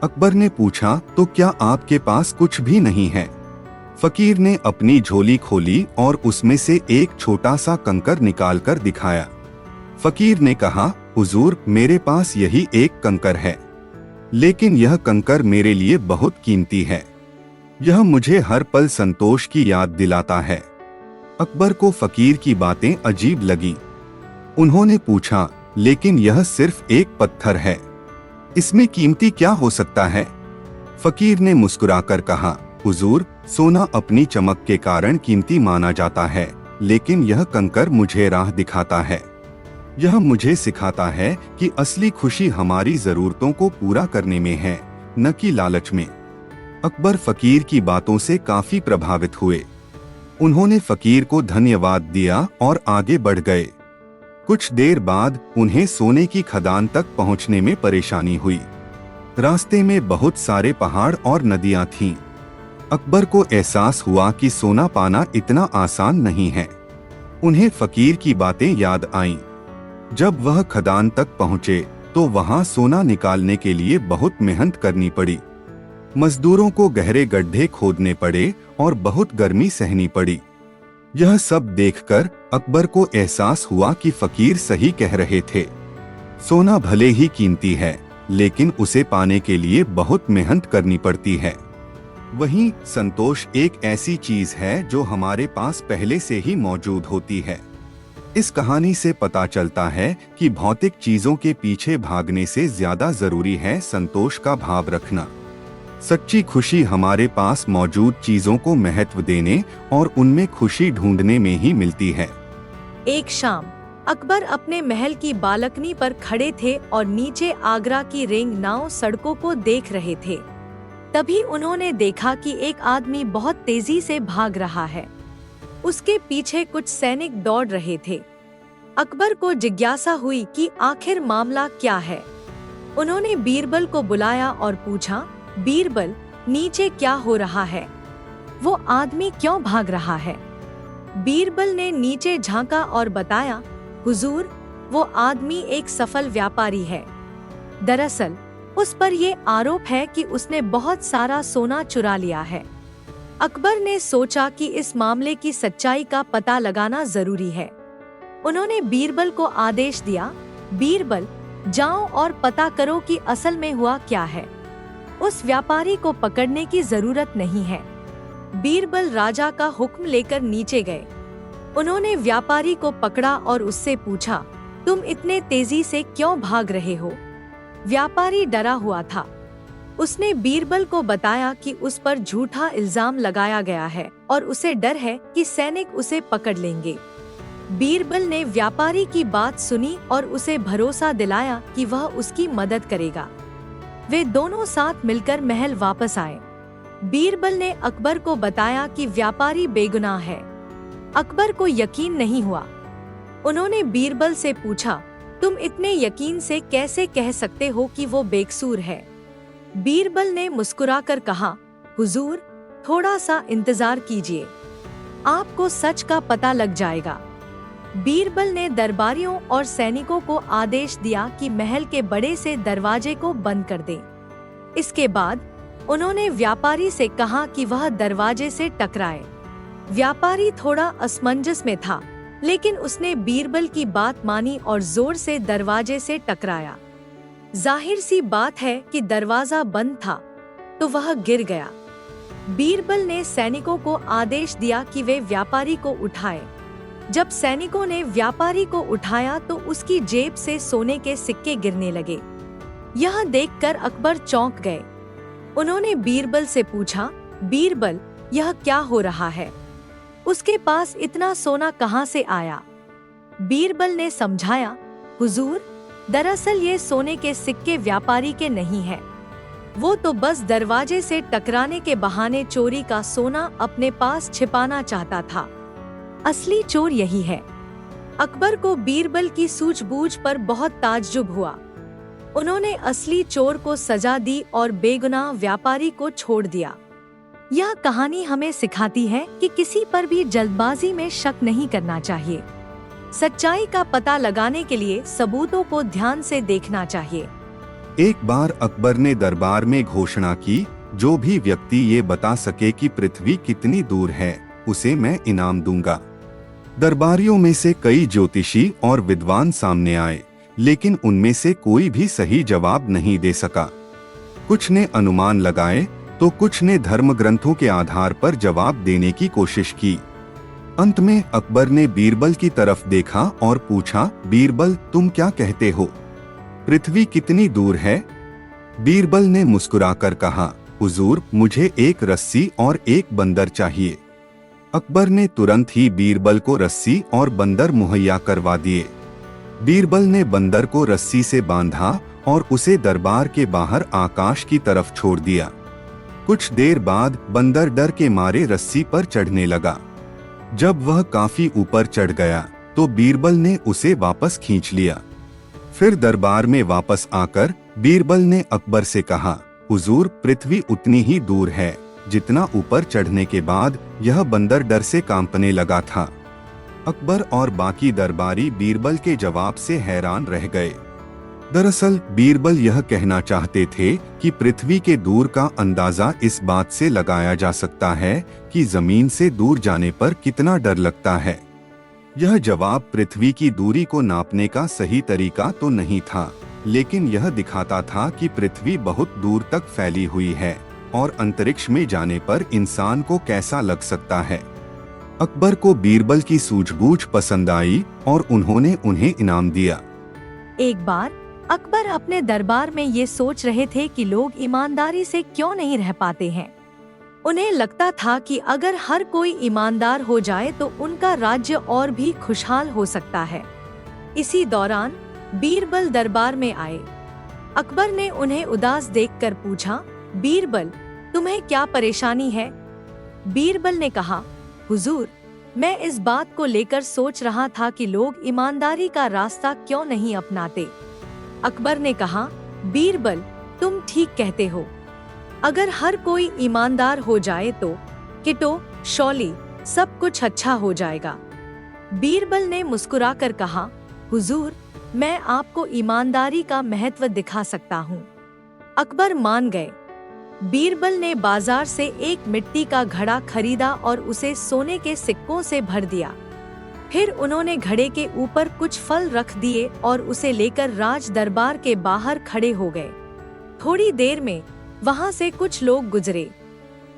अकबर ने पूछा, तो क्या आपके पास कुछ भी नहीं है? फकीर ने अपनी झोली खोली और उसमें से एक छोटा सा कंकर निकालकर दिखाया। फकीर ने कहा, हुजूर, मेरे पास यही एक कंकर है, लेकिन यह कंकर मेरे लिए बहुत कीमती है। यह मुझे हर पल संतोष की याद दिलाता है। अकबर को फकीर की बातें अजीब लगी। उन्होंने पूछा, लेकिन यह सिर्फ एक पत्थर है, इसमें कीमती क्या हो सकता है? फकीर ने मुस्कुराकर कहा, हुजूर, सोना अपनी चमक के कारण कीमती माना जाता है, लेकिन यह कंकर मुझे राह दिखाता है। यह मुझे सिखाता है कि असली खुशी हमारी जरूरतों को पूरा करने में है, न कि लालच में। अकबर फकीर की बातों से काफी प्रभावित हुए। उन्होंने फकीर को धन्यवाद दिया और आगे बढ़ गए। कुछ देर बाद उन्हें सोने की खदान तक पहुंचने में परेशानी हुई। रास्ते में बहुत सारे पहाड़ और नदियां थीं। अकबर को एहसास हुआ कि सोना पाना इतना आसान नहीं है। उन्हें फकीर की बातें याद आईं। जब वह खदान तक पहुंचे तो वहां सोना निकालने के लिए बहुत मेहनत करनी पड़ी। मजदूरों को गहरे गड्ढे खोदने पड़े और बहुत गर्मी सहनी पड़ी। यह सब देखकर अकबर को एहसास हुआ कि फकीर सही कह रहे थे। सोना भले ही कीमती है, लेकिन उसे पाने के लिए बहुत मेहनत करनी पड़ती है। वहीं संतोष एक ऐसी चीज है जो हमारे पास पहले से ही मौजूद होती है। इस कहानी से पता चलता है कि भौतिक चीजों के पीछे भागने से ज्यादा जरूरी है संतोष का भाव रखना। सच्ची खुशी हमारे पास मौजूद चीजों को महत्व देने और उनमें खुशी ढूंढने में ही मिलती है। एक शाम अकबर अपने महल की बालकनी पर खड़े थे और नीचे आगरा की रेंग नाव सड़कों को देख रहे थे। तभी उन्होंने देखा कि एक आदमी बहुत तेजी से भाग रहा है। उसके पीछे कुछ सैनिक दौड़ रहे थे। अकबर को जिज्ञासा हुई कि आखिर मामला क्या है। उन्होंने बीरबल को बुलाया और पूछा, बीरबल, नीचे क्या हो रहा है? वो आदमी क्यों भाग रहा है? बीरबल ने नीचे झांका और बताया, हुजूर, वो आदमी एक सफल व्यापारी है। दरअसल उस पर ये आरोप है कि उसने बहुत सारा सोना चुरा लिया है। अकबर ने सोचा कि इस मामले की सच्चाई का पता लगाना जरूरी है। उन्होंने बीरबल को आदेश दिया, बीरबल, जाओ और पता करो कि असल में हुआ क्या है। उस व्यापारी को पकड़ने की जरूरत नहीं है। बीरबल राजा का हुक्म लेकर नीचे गए। उन्होंने व्यापारी को पकड़ा और उससे पूछा, तुम इतने तेजी से क्यों भाग रहे हो? व्यापारी डरा हुआ था। उसने बीरबल को बताया कि उस पर झूठा इल्जाम लगाया गया है और उसे डर है कि सैनिक उसे पकड़ लेंगे। बीरबल ने व्यापारी की बात सुनी और उसे भरोसा दिलाया कि वह उसकी मदद करेगा। वे दोनों साथ मिलकर महल वापस आए। बीरबल ने अकबर को बताया कि व्यापारी बेगुनाह है। अकबर को यकीन नहीं हुआ। उन्होंने बीरबल से पूछा, तुम इतने यकीन से कैसे कह सकते हो कि वो बेकसूर है? बीरबल ने मुस्कुराकर कहा, हुजूर, थोड़ा सा इंतजार कीजिए, आपको सच का पता लग जाएगा। बीरबल ने दरबारियों और सैनिकों को आदेश दिया कि महल के बड़े से दरवाजे को बंद कर दें। इसके बाद उन्होंने व्यापारी से कहा कि वह दरवाजे से टकराए। व्यापारी थोड़ा असमंजस में था, लेकिन उसने बीरबल की बात मानी और जोर से दरवाजे से टकराया। जाहिर सी बात है कि दरवाजा बंद था, तो वह गिर गया। बीरबल ने सैनिकों को आदेश दिया कि वे व्यापारी को उठाएं। जब सैनिकों ने व्यापारी को उठाया तो उसकी जेब से सोने के सिक्के गिरने लगे। यह देखकर अकबर चौंक गए। उन्होंने बीरबल से पूछा, बीरबल, यह क्या हो रहा है? उसके पास इतना सोना कहाँ से आया? बीरबल ने समझाया, हुजूर, दरअसल ये सोने के सिक्के व्यापारी के नहीं हैं। वो तो बस दरवाजे से टकराने के बहाने चोरी का सोना अपने पास छिपाना चाहता था। असली चोर यही है। अकबर को बीरबल की सूझबूझ पर बहुत ताज्जुब हुआ। उन्होंने असली चोर को सजा दी और बेगुनाह व्यापारी को छोड़ दिया। यह कहानी हमें सिखाती है कि किसी पर भी जल्दबाजी में शक नहीं करना चाहिए। सच्चाई का पता लगाने के लिए सबूतों को ध्यान से देखना चाहिए। एक बार अकबर ने दरबार में घोषणा की, जो भी व्यक्ति ये बता सके कि पृथ्वी कितनी दूर है, उसे मैं इनाम दूंगा। दरबारियों में से कई ज्योतिषी और विद्वान सामने आए, लेकिन उनमें से कोई भी सही जवाब नहीं दे सका। कुछ ने अनुमान लगाए तो कुछ ने धर्म ग्रंथों के आधार पर जवाब देने की कोशिश की। अंत में अकबर ने बीरबल की तरफ देखा और पूछा, बीरबल, तुम क्या कहते हो? पृथ्वी कितनी दूर है? बीरबल ने मुस्कुराकर कहा, हुजूर, मुझे एक रस्सी और एक बंदर चाहिए। अकबर ने तुरंत ही बीरबल को रस्सी और बंदर मुहैया करवा दिए। बीरबल ने बंदर को रस्सी से बांधा और उसे दरबार के बाहर आकाश की तरफ छोड़ दिया। कुछ देर बाद बंदर डर के मारे रस्सी पर चढ़ने लगा। जब वह काफी ऊपर चढ़ गया तो बीरबल ने उसे वापस खींच लिया। फिर दरबार में वापस आकर बीरबल ने अकबर से कहा, हुजूर, पृथ्वी उतनी ही दूर है जितना ऊपर चढ़ने के बाद यह बंदर डर से कांपने लगा था। अकबर और बाकी दरबारी बीरबल के जवाब से हैरान रह गए। दरअसल बीरबल यह कहना चाहते थे कि पृथ्वी के दूर का अंदाजा इस बात से लगाया जा सकता है कि जमीन से दूर जाने पर कितना डर लगता है। यह जवाब पृथ्वी की दूरी को नापने का सही तरीका तो नहीं था, लेकिन यह दिखाता था कि पृथ्वी बहुत दूर तक फैली हुई है और अंतरिक्ष में जाने पर इंसान को कैसा लग सकता है। अकबर को बीरबल की सूझबूझ पसंद आई और उन्होंने उन्हें इनाम दिया। एक बार अकबर अपने दरबार में ये सोच रहे थे कि लोग ईमानदारी से क्यों नहीं रह पाते हैं। उन्हें लगता था कि अगर हर कोई ईमानदार हो जाए तो उनका राज्य और भी खुशहाल हो सकता है। इसी दौरान बीरबल दरबार में आए। अकबर ने उन्हें उदास देखकर पूछा, बीरबल, तुम्हें क्या परेशानी है? बीरबल ने कहा, हुजूर, मैं इस बात को लेकर सोच रहा था कि लोग ईमानदारी का रास्ता क्यों नहीं अपनाते। अकबर ने कहा, बीरबल, तुम ठीक कहते हो। अगर हर कोई ईमानदार हो जाए तो किटो, शौली, सब कुछ अच्छा हो जाएगा। बीरबल ने मुस्कुराकर कहा, हुजूर, मैं आपको ईमानदारी का महत्व दिखा सकता हूँ। अकबर मान गए। बीरबल ने बाजार से एक मिट्टी का घड़ा खरीदा और उसे सोने के सिक्कों से भर दिया। फिर उन्होंने घड़े के ऊपर कुछ फल रख दिए और उसे लेकर राज दरबार के बाहर खड़े हो गए। थोड़ी देर में वहां से कुछ लोग गुजरे।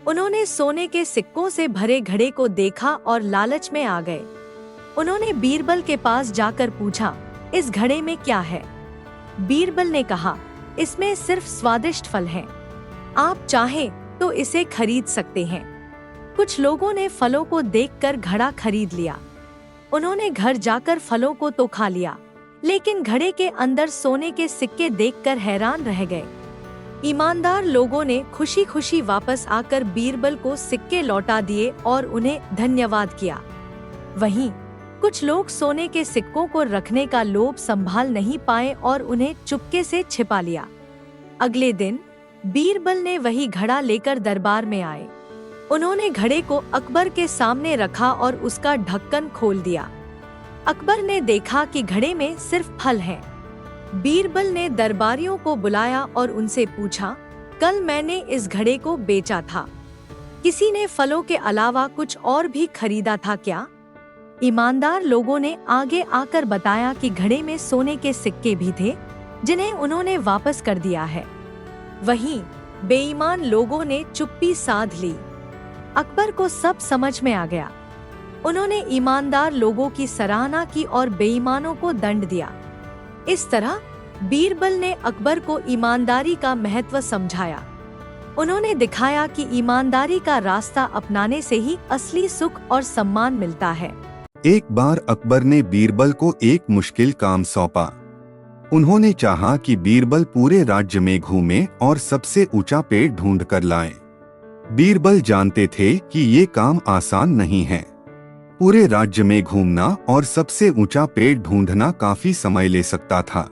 उन्होंने सोने के सिक्कों से भरे घड़े को देखा और लालच में आ गए। उन्होंने बीरबल के पास जाकर पूछा, इस घड़े में क्या है? बीरबल ने कहा, इसमें सिर्फ स्वादिष्ट फल हैं। आप चाहें तो इसे खरीद सकते हैं। कुछ लोगों ने फलों को देखकर घड़ा खरीद लिया। उन्होंने घर जाकर फलों को तो खा लिया, लेकिन घड़े के अंदर सोने के सिक्के देखकर हैरान रह गए। ईमानदार लोगों ने खुशी खुशी वापस आकर बीरबल को सिक्के लौटा दिए और उन्हें धन्यवाद किया। वहीं कुछ लोग सोने के सिक्कों को रखने का लोभ संभाल नहीं पाए और उन्हें चुपके से छिपा लिया। अगले दिन बीरबल ने वही घड़ा लेकर दरबार में आए। उन्होंने घड़े को अकबर के सामने रखा और उसका ढक्कन खोल दिया। अकबर ने देखा कि घड़े में सिर्फ फल हैं। बीरबल ने दरबारियों को बुलाया और उनसे पूछा, कल मैंने इस घड़े को बेचा था, किसी ने फलों के अलावा कुछ और भी खरीदा था क्या? ईमानदार लोगों ने आगे आकर बताया कि घड़े में सोने के सिक्के भी थे, जिन्हें उन्होंने वापस कर दिया है। वहीं बेईमान लोगों ने चुप्पी साध ली। अकबर को सब समझ में आ गया। उन्होंने ईमानदार लोगों की सराहना की और बेईमानों को दंड दिया। इस तरह बीरबल ने अकबर को ईमानदारी का महत्व समझाया। उन्होंने दिखाया कि ईमानदारी का रास्ता अपनाने से ही असली सुख और सम्मान मिलता है। एक बार अकबर ने बीरबल को एक मुश्किल काम सौंपा। उन्होंने चाहा कि बीरबल पूरे राज्य में घूमे और सबसे ऊंचा पेड़ ढूंढ कर लाए। बीरबल जानते थे कि ये काम आसान नहीं है। पूरे राज्य में घूमना और सबसे ऊंचा पेड़ ढूंढना काफी समय ले सकता था,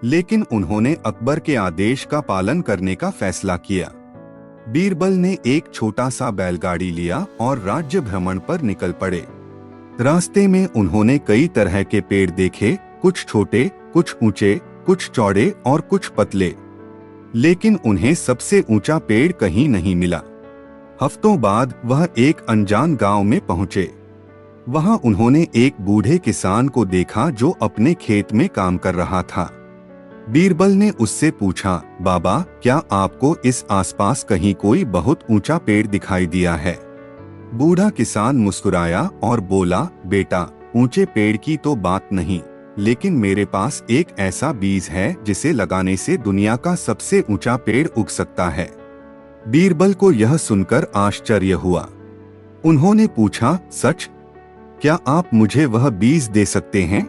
लेकिन उन्होंने अकबर के आदेश का पालन करने का फैसला किया। बीरबल ने एक छोटा सा बैलगाड़ी लिया और राज्य भ्रमण पर निकल पड़े। रास्ते में उन्होंने कई तरह के पेड़ देखे, कुछ छोटे, कुछ ऊंचे, कुछ चौड़े और कुछ पतले, लेकिन उन्हें सबसे ऊंचा पेड़ कहीं नहीं मिला। हफ्तों बाद वह एक अनजान गांव में पहुंचे। वहां उन्होंने एक बूढ़े किसान को देखा जो अपने खेत में काम कर रहा था। बीरबल ने उससे पूछा, बाबा, क्या आपको इस आसपास कहीं कोई बहुत ऊंचा पेड़ दिखाई दिया है? बूढ़ा किसान मुस्कुराया और बोला, बेटा, ऊंचे पेड़ की तो बात नहीं, लेकिन मेरे पास एक ऐसा बीज है जिसे लगाने से दुनिया का सबसे ऊंचा पेड़ उग सकता है। बीरबल को यह सुनकर आश्चर्य हुआ। उन्होंने पूछा, सच? क्या आप मुझे वह बीज दे सकते हैं?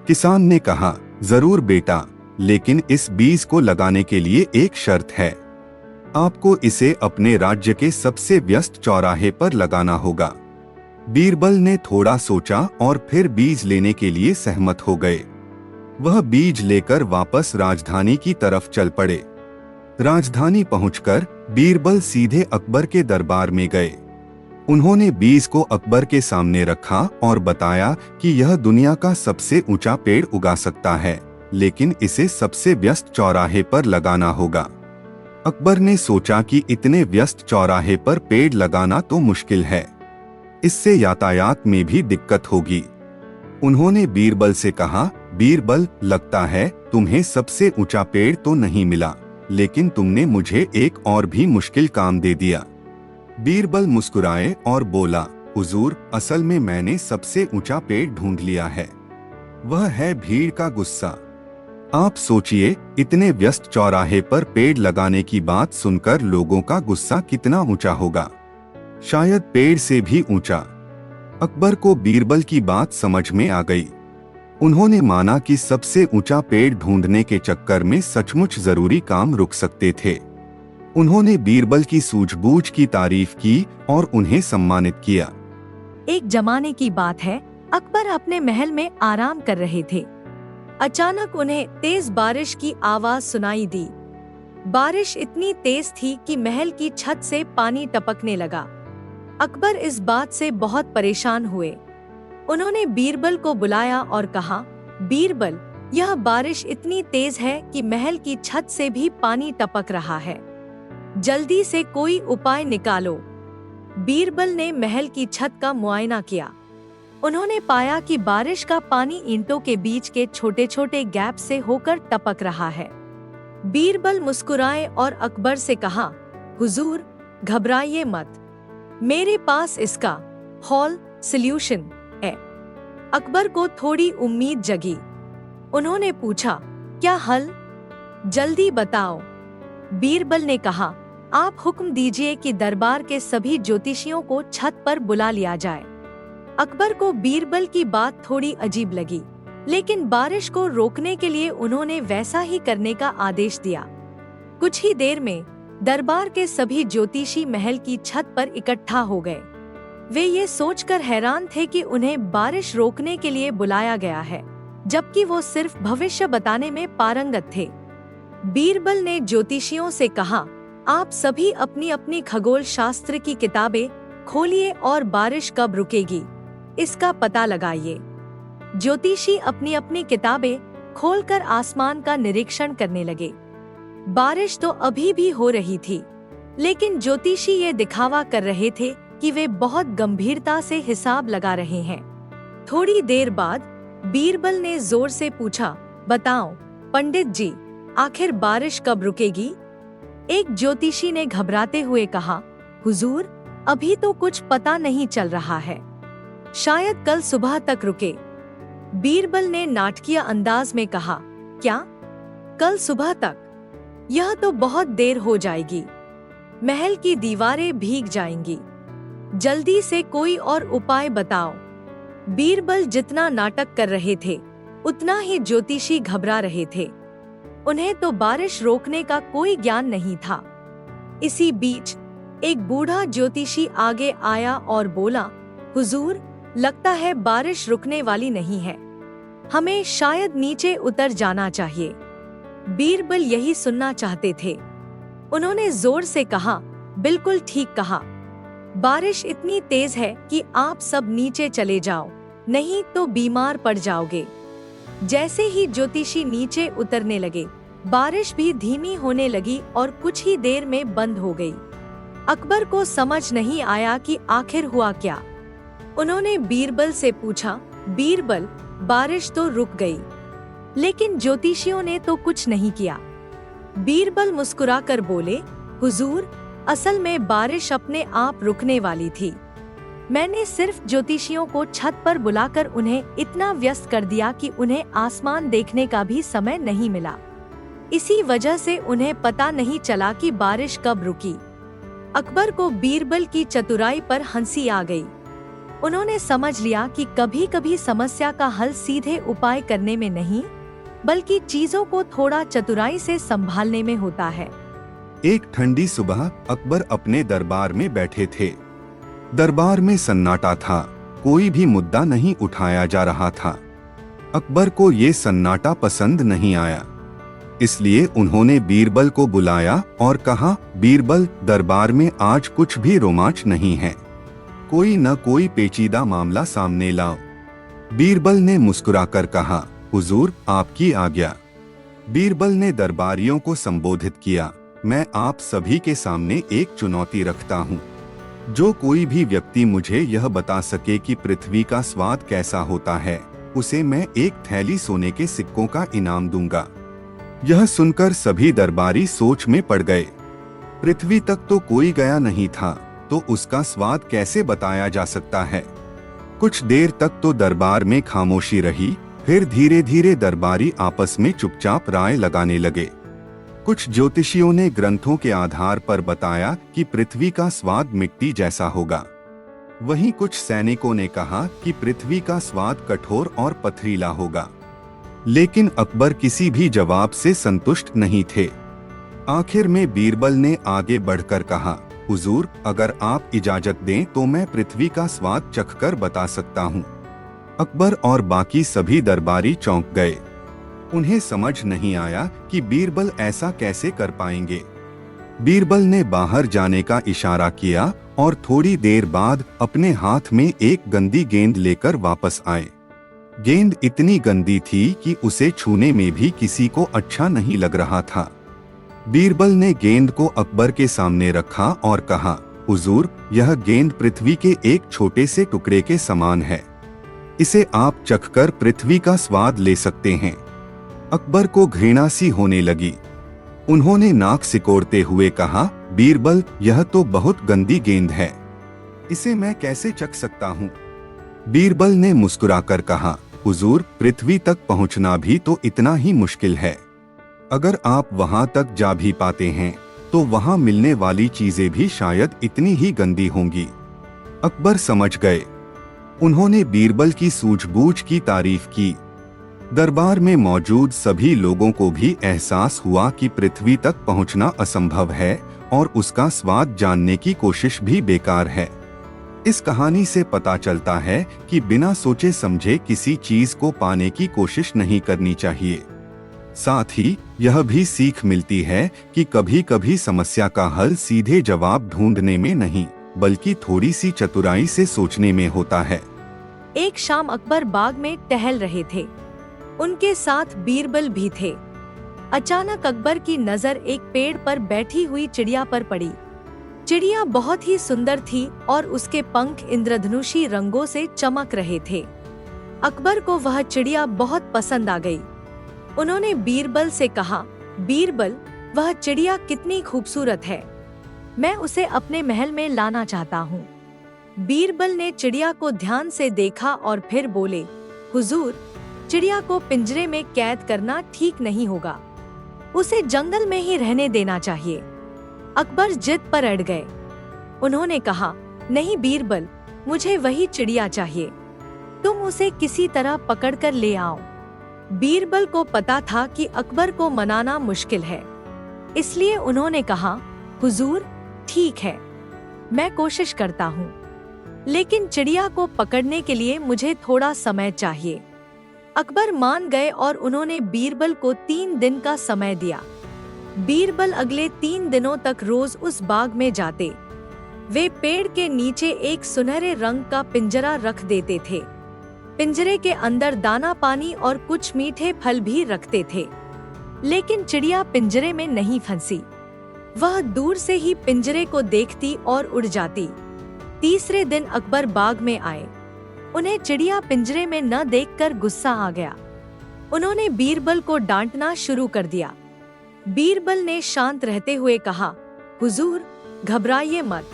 किसान ने कहा, जरूर बेटा, लेकिन इस बीज को लगाने के लिए एक शर्त है। आपको इसे अपने राज्य के सबसे व्यस्त चौराहे पर लगाना होगा। बीरबल ने थोड़ा सोचा और फिर बीज लेने के लिए सहमत हो गए। वह बीज लेकर वापस राजधानी की तरफ चल पड़े। राजधानी पहुंचकर बीरबल सीधे अकबर के दरबार में गए। उन्होंने बीज को अकबर के सामने रखा और बताया कि यह दुनिया का सबसे ऊंचा पेड़ उगा सकता है, लेकिन इसे सबसे व्यस्त चौराहे पर लगाना होगा। अकबर ने सोचा कि इतने व्यस्त चौराहे पर पेड़ लगाना तो मुश्किल है, इससे यातायात में भी दिक्कत होगी। उन्होंने बीरबल से कहा, बीरबल, लगता है तुम्हें सबसे ऊंचा पेड़ तो नहीं मिला, लेकिन तुमने मुझे एक और भी मुश्किल काम दे दिया। बीरबल मुस्कुराए और बोला, हुजूर, असल में मैंने सबसे ऊंचा पेड़ ढूंढ लिया है। वह है भीड़ का गुस्सा। आप सोचिए, इतने व्यस्त चौराहे पर पेड़ लगाने की बात सुनकर लोगों का गुस्सा कितना ऊंचा होगा, शायद पेड़ से भी ऊंचा। अकबर को बीरबल की बात समझ में आ गई। उन्होंने माना कि सबसे ऊंचा पेड़ ढूंढने के चक्कर में सचमुच जरूरी काम रुक सकते थे। उन्होंने बीरबल की सूझबूझ की तारीफ की और उन्हें सम्मानित किया। एक जमाने की बात है, अकबर अपने महल में आराम कर रहे थे। अचानक उन्हें तेज बारिश की आवाज सुनाई दी। बारिश इतनी तेज थी कि महल की छत से पानी टपकने लगा। अकबर इस बात से बहुत परेशान हुए। उन्होंने बीरबल को बुलाया और कहा, बीरबल, यह बारिश इतनी तेज है कि महल की छत से भी पानी टपक रहा है। जल्दी से कोई उपाय निकालो। बीरबल ने महल की छत का मुआयना किया। उन्होंने पाया कि बारिश का पानी ईंटों के बीच के छोटे छोटे गैप से होकर टपक रहा है। बीरबल मुस्कुराए और अकबर से कहा, हुजूर, घबराइए मत, मेरे पास इसका हॉल सॉल्यूशन है। अकबर को थोड़ी उम्मीद जगी। उन्होंने पूछा, क्या हल? जल्दी बताओ। बीरबल ने कहा, आप हुक्म दीजिए कि दरबार के सभी ज्योतिषियों को छत पर बुला लिया जाए। अकबर को बीरबल की बात थोड़ी अजीब लगी, लेकिन बारिश को रोकने के लिए उन्होंने वैसा ही करने का आदेश दिया। कुछ ही देर में दरबार के सभी ज्योतिषी महल की छत पर इकट्ठा हो गए। वे ये सोचकर हैरान थे कि उन्हें बारिश रोकने के लिए बुलाया गया है, जबकि वो सिर्फ भविष्य बताने में पारंगत थे। बीरबल ने ज्योतिषियों से कहा, आप सभी अपनी अपनी खगोल शास्त्र की किताबें खोलिए और बारिश कब रुकेगी, इसका पता लगाइए। ज्योतिषी अपनी अपनी किताबें खोलकर आसमान का निरीक्षण करने लगे। बारिश तो अभी भी हो रही थी, लेकिन ज्योतिषी ये दिखावा कर रहे थे कि वे बहुत गंभीरता से हिसाब लगा रहे हैं। थोड़ी देर बाद बीरबल ने जोर से पूछा, बताओ पंडित जी, आखिर बारिश कब रुकेगी? एक ज्योतिषी ने घबराते हुए कहा, हुजूर, अभी तो कुछ पता नहीं चल रहा है, शायद कल सुबह तक रुके। बीरबल ने नाटकीय अंदाज में कहा, क्या कल सुबह तक? यह तो बहुत देर हो जाएगी, महल की दीवारें भीग जाएंगी। जल्दी से कोई और उपाय बताओ। बीरबल जितना नाटक कर रहे थे, उतना ही ज्योतिषी घबरा रहे थे। उन्हें तो बारिश रोकने का कोई ज्ञान नहीं था। इसी बीच एक बूढ़ा ज्योतिषी आगे आया और बोला, हुजूर, लगता है बारिश रुकने वाली नहीं है, हमें शायद नीचे उतर जाना चाहिए। बीरबल यही सुनना चाहते थे। उन्होंने जोर से कहा, बिल्कुल ठीक कहा। बारिश इतनी तेज है कि आप सब नीचे चले जाओ, नहीं तो बीमार पड़ जाओगे। जैसे ही ज्योतिषी नीचे उतरने लगे, बारिश भी धीमी होने लगी और कुछ ही देर में बंद हो गई। अकबर को समझ नहीं आया कि आखिर हुआ क्या। उन्होंने बीरबल से पूछा, बीरबल, बारिश तो रुक गई, लेकिन ज्योतिषियों ने तो कुछ नहीं किया। बीरबल मुस्कुराकर बोले, हुजूर, असल में बारिश अपने आप रुकने वाली थी। मैंने सिर्फ ज्योतिषियों को छत पर बुलाकर उन्हें इतना व्यस्त कर दिया कि उन्हें आसमान देखने का भी समय नहीं मिला। इसी वजह से उन्हें पता नहीं चला कि बारिश कब रुकी। अकबर को बीरबल की चतुराई पर हंसी आ गई। उन्होंने समझ लिया कि कभी कभी समस्या का हल सीधे उपाय करने में नहीं, बल्कि चीजों को थोड़ा चतुराई से संभालने में होता है। एक ठंडी सुबह अकबर अपने दरबार में बैठे थे। दरबार में सन्नाटा था, कोई भी मुद्दा नहीं उठाया जा रहा था। अकबर को ये सन्नाटा पसंद नहीं आया, इसलिए उन्होंने बीरबल को बुलाया और कहा, बीरबल, दरबार में आज कुछ भी रोमांच नहीं है, कोई न कोई पेचीदा मामला सामने लाओ। बीरबल ने मुस्कुराकर कहा, हुजूर, आपकी आज्ञा। बीरबल ने दरबारियों को संबोधित किया, मैं आप सभी के सामने एक चुनौती रखता हूँ। जो कोई भी व्यक्ति मुझे यह बता सके कि पृथ्वी का स्वाद कैसा होता है, उसे मैं एक थैली सोने के सिक्कों का इनाम दूंगा। यह सुनकर सभी दरबारी सोच में पड़ गए। पृथ्वी तक तो कोई गया नहीं था, तो उसका स्वाद कैसे बताया जा सकता है। कुछ देर तक तो दरबार में खामोशी रही, फिर धीरे धीरे दरबारी आपस में चुपचाप राय लगाने लगे। कुछ ज्योतिषियों ने ग्रंथों के आधार पर बताया कि पृथ्वी का स्वाद मिट्टी जैसा होगा। वहीं कुछ सैनिकों ने कहा कि पृथ्वी का स्वाद कठोर और पथरीला होगा। लेकिन अकबर किसी भी जवाब से संतुष्ट नहीं थे। आखिर में बीरबल ने आगे बढ़कर कहा, हुजूर, अगर आप इजाजत दें तो मैं पृथ्वी का स्वाद चखकर बता सकता हूँ। अकबर और बाकी सभी दरबारी चौंक गए। उन्हें समझ नहीं आया कि बीरबल ऐसा कैसे कर पाएंगे। बीरबल ने बाहर जाने का इशारा किया और थोड़ी देर बाद अपने हाथ में एक गंदी गेंद लेकर वापस आए। गेंद इतनी गंदी थी कि उसे छूने में भी किसी को अच्छा नहीं लग रहा था। बीरबल ने गेंद को अकबर के सामने रखा और कहा, हुजूर, यह गेंद पृथ्वी के एक छोटे से टुकड़े के समान है। इसे आप चखकर पृथ्वी का स्वाद ले सकते हैं। अकबर को घृणा सी होने लगी। उन्होंने नाक सिकोड़ते हुए कहा, बीरबल, यह तो बहुत गंदी गेंद है, इसे मैं कैसे चख सकता हूँ। बीरबल ने मुस्कुराकर कहा, हुजूर, पृथ्वी तक पहुँचना भी तो इतना ही मुश्किल है। अगर आप वहां तक जा भी पाते हैं तो वहां मिलने वाली चीजें भी शायद इतनी ही गंदी होंगी। अकबर समझ गए। उन्होंने बीरबल की सूझबूझ की तारीफ की। दरबार में मौजूद सभी लोगों को भी एहसास हुआ कि पृथ्वी तक पहुंचना असंभव है और उसका स्वाद जानने की कोशिश भी बेकार है। इस कहानी से पता चलता है कि बिना सोचे समझे किसी चीज को पाने की कोशिश नहीं करनी चाहिए। साथ ही यह भी सीख मिलती है कि कभी कभी समस्या का हल सीधे जवाब ढूंढने में नहीं, बल्कि थोड़ी सी चतुराई से सोचने में होता है। एक शाम अकबर बाग में टहल रहे थे। उनके साथ बीरबल भी थे। अचानक अकबर की नजर एक पेड़ पर बैठी हुई चिड़िया पर पड़ी। चिड़िया बहुत ही सुंदर थी और उसके पंख इंद्रधनुषी रंगों से चमक रहे थे। अकबर को वह चिड़िया बहुत पसंद आ गई। उन्होंने बीरबल से कहा, बीरबल, वह चिड़िया कितनी खूबसूरत है, मैं उसे अपने महल में लाना चाहता हूँ। बीरबल ने चिड़िया को ध्यान से देखा और फिर बोले, हुजूर, चिड़िया को पिंजरे में कैद करना ठीक नहीं होगा, उसे जंगल में ही रहने देना चाहिए। अकबर जिद पर अड़ गए। उन्होंने कहा, नहीं बीरबल, मुझे वही चिड़िया चाहिए, तुम उसे किसी तरह पकड़कर ले आओ। बीरबल को पता था कि अकबर को मनाना मुश्किल है, इसलिए उन्होंने कहा, हुजूर, ठीक है, मैं कोशिश करता हूँ। लेकिन चिड़िया को पकड़ने के लिए मुझे थोड़ा समय चाहिए। अकबर मान गए और उन्होंने बीरबल को 3 दिन का समय दिया। बीरबल अगले 3 दिनों तक रोज उस बाग में जाते। वे पेड़ के नीचे एक सुनहरे रंग का पिंजरा रख देते थे। पिंजरे के अंदर दाना पानी और कुछ मीठे फल भी रखते थे। लेकिन चिड़िया पिंजरे में नहीं फंसी। वह दूर से ही पिंजरे को देखती और उड़ जाती। तीसरे दिन अकबर बाग में आए। उन्हें चिड़िया पिंजरे में न देखकर गुस्सा आ गया। उन्होंने बीरबल को डांटना शुरू कर दिया। बीरबल ने शांत रहते हुए कहा, हुजूर, घबराइए मत।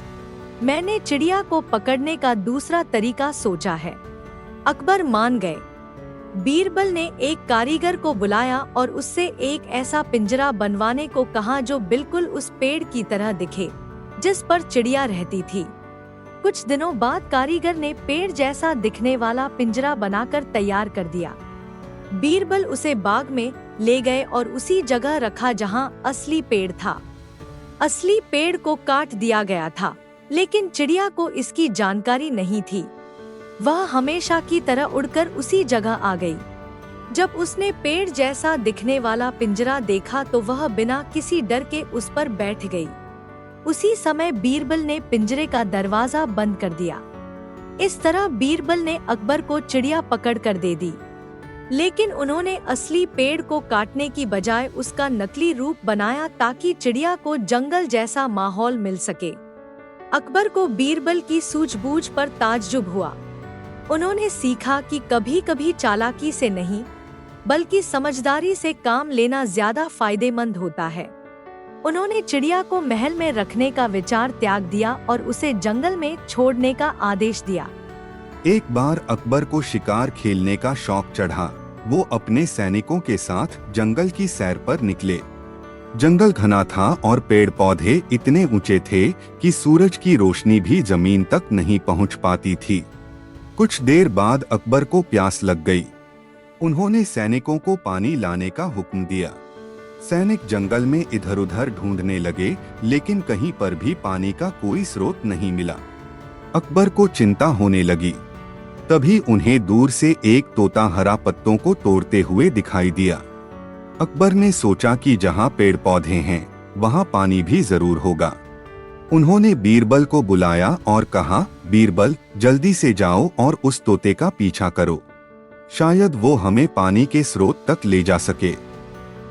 मैंने चिड़िया को पकड़ने का दूसरा तरीका सोचा है। अकबर मान गए। बीरबल ने एक कारीगर को बुलाया और उससे एक ऐसा पिंजरा बनवाने को कहा जो बिल्कुल उस पेड़ की तरह दिखे जिस पर चिड़िया रहती थी। कुछ दिनों बाद कारीगर ने पेड़ जैसा दिखने वाला पिंजरा बनाकर तैयार कर दिया। बीरबल उसे बाग में ले गए और उसी जगह रखा जहां असली पेड़ था। असली पेड़ को काट दिया गया था, लेकिन चिड़िया को इसकी जानकारी नहीं थी। वह हमेशा की तरह उड़कर उसी जगह आ गई। जब उसने पेड़ जैसा दिखने वाला पिंजरा देखा तो वह बिना किसी डर के उस पर बैठ गई। उसी समय बीरबल ने पिंजरे का दरवाजा बंद कर दिया। इस तरह बीरबल ने अकबर को चिड़िया पकड़ कर दे दी। लेकिन उन्होंने असली पेड़ को काटने की बजाय उसका नकली रूप बनाया ताकि चिड़िया को जंगल जैसा माहौल मिल सके। अकबर को बीरबल की सूझबूझ पर ताज्जुब हुआ। उन्होंने सीखा कि कभी कभी चालाकी से नहीं बल्कि समझदारी से काम लेना ज्यादा फायदेमंद होता है। उन्होंने चिड़िया को महल में रखने का विचार त्याग दिया और उसे जंगल में छोड़ने का आदेश दिया। एक बार अकबर को शिकार खेलने का शौक चढ़ा। वो अपने सैनिकों के साथ जंगल की सैर पर निकले। जंगल घना था और पेड़ पौधे इतने ऊंचे थे कि सूरज की रोशनी भी जमीन तक नहीं पहुंच पाती थी। कुछ देर बाद अकबर को प्यास लग गई। उन्होंने सैनिकों को पानी लाने का हुक्म दिया। सैनिक जंगल में इधर उधर ढूंढने लगे, लेकिन कहीं पर भी पानी का कोई स्रोत नहीं मिला। अकबर को चिंता होने लगी। तभी उन्हें दूर से एक तोता हरा पत्तों को तोड़ते हुए दिखाई दिया। अकबर ने सोचा कि जहां पेड़ पौधे हैं वहां पानी भी जरूर होगा। उन्होंने बीरबल को बुलाया और कहा, बीरबल, जल्दी से जाओ और उस तोते का पीछा करो। शायद वो हमें पानी के स्रोत तक ले जा सके।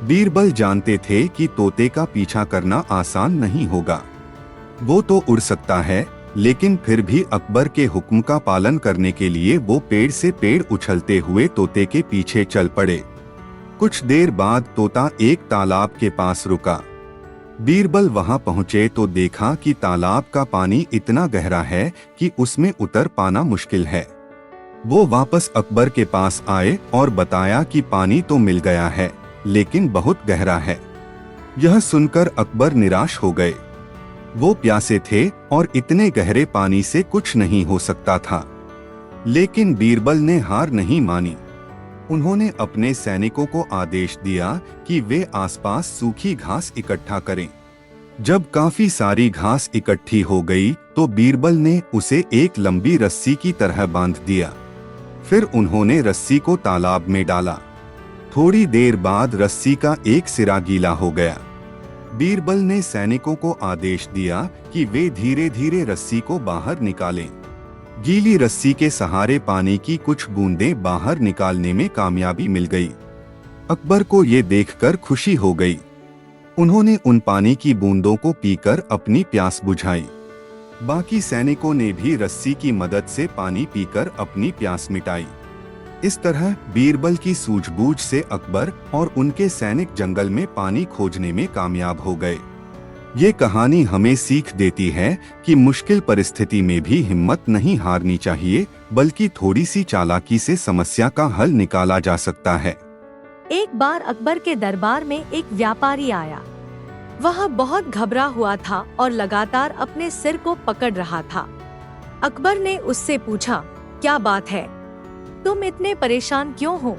बीरबल जानते थे कि तोते का पीछा करना आसान नहीं होगा। वो तो उड़ सकता है, लेकिन फिर भी अकबर के हुक्म का पालन करने के लिए वो पेड़ से पेड़ उछलते हुए तोते के पीछे चल पड़े। कुछ देर बाद तोता एक तालाब के पास रुका। बीरबल वहां पहुंचे तो देखा कि तालाब का पानी इतना गहरा है कि उसमें उतर पाना मुश्किल है। वो वापस अकबर के पास आए और बताया कि पानी तो मिल गया है, लेकिन बहुत गहरा है। यह सुनकर अकबर निराश हो गए। वो प्यासे थे और इतने गहरे पानी से कुछ नहीं हो सकता था। लेकिन बीरबल ने हार नहीं मानी। उन्होंने अपने सैनिकों को आदेश दिया कि वे आसपास सूखी घास इकट्ठा करें। जब काफी सारी घास इकट्ठी हो गई तो बीरबल ने उसे एक लंबी रस्सी की तरह बांध दिया। फिर उन्होंने रस्सी को तालाब में डाला। थोड़ी देर बाद रस्सी का एक सिरा गीला हो गया। बीरबल ने सैनिकों को आदेश दिया कि वे धीरे धीरे रस्सी को बाहर निकालें। गीली रस्सी के सहारे पानी की कुछ बूंदें बाहर निकालने में कामयाबी मिल गई। अकबर को ये देखकर खुशी हो गई। उन्होंने उन पानी की बूंदों को पीकर अपनी प्यास बुझाई। बाकी सैनिकों ने भी रस्सी की मदद से पानी पीकर अपनी प्यास मिटाई। इस तरह बीरबल की सूझबूझ से अकबर और उनके सैनिक जंगल में पानी खोजने में कामयाब हो गए। ये कहानी हमें सीख देती है कि मुश्किल परिस्थिति में भी हिम्मत नहीं हारनी चाहिए, बल्कि थोड़ी सी चालाकी से समस्या का हल निकाला जा सकता है। एक बार अकबर के दरबार में एक व्यापारी आया। वह बहुत घबरा हुआ था और लगातार अपने सिर को पकड़ रहा था। अकबर ने उससे पूछा, क्या बात है? तुम इतने परेशान क्यों हो?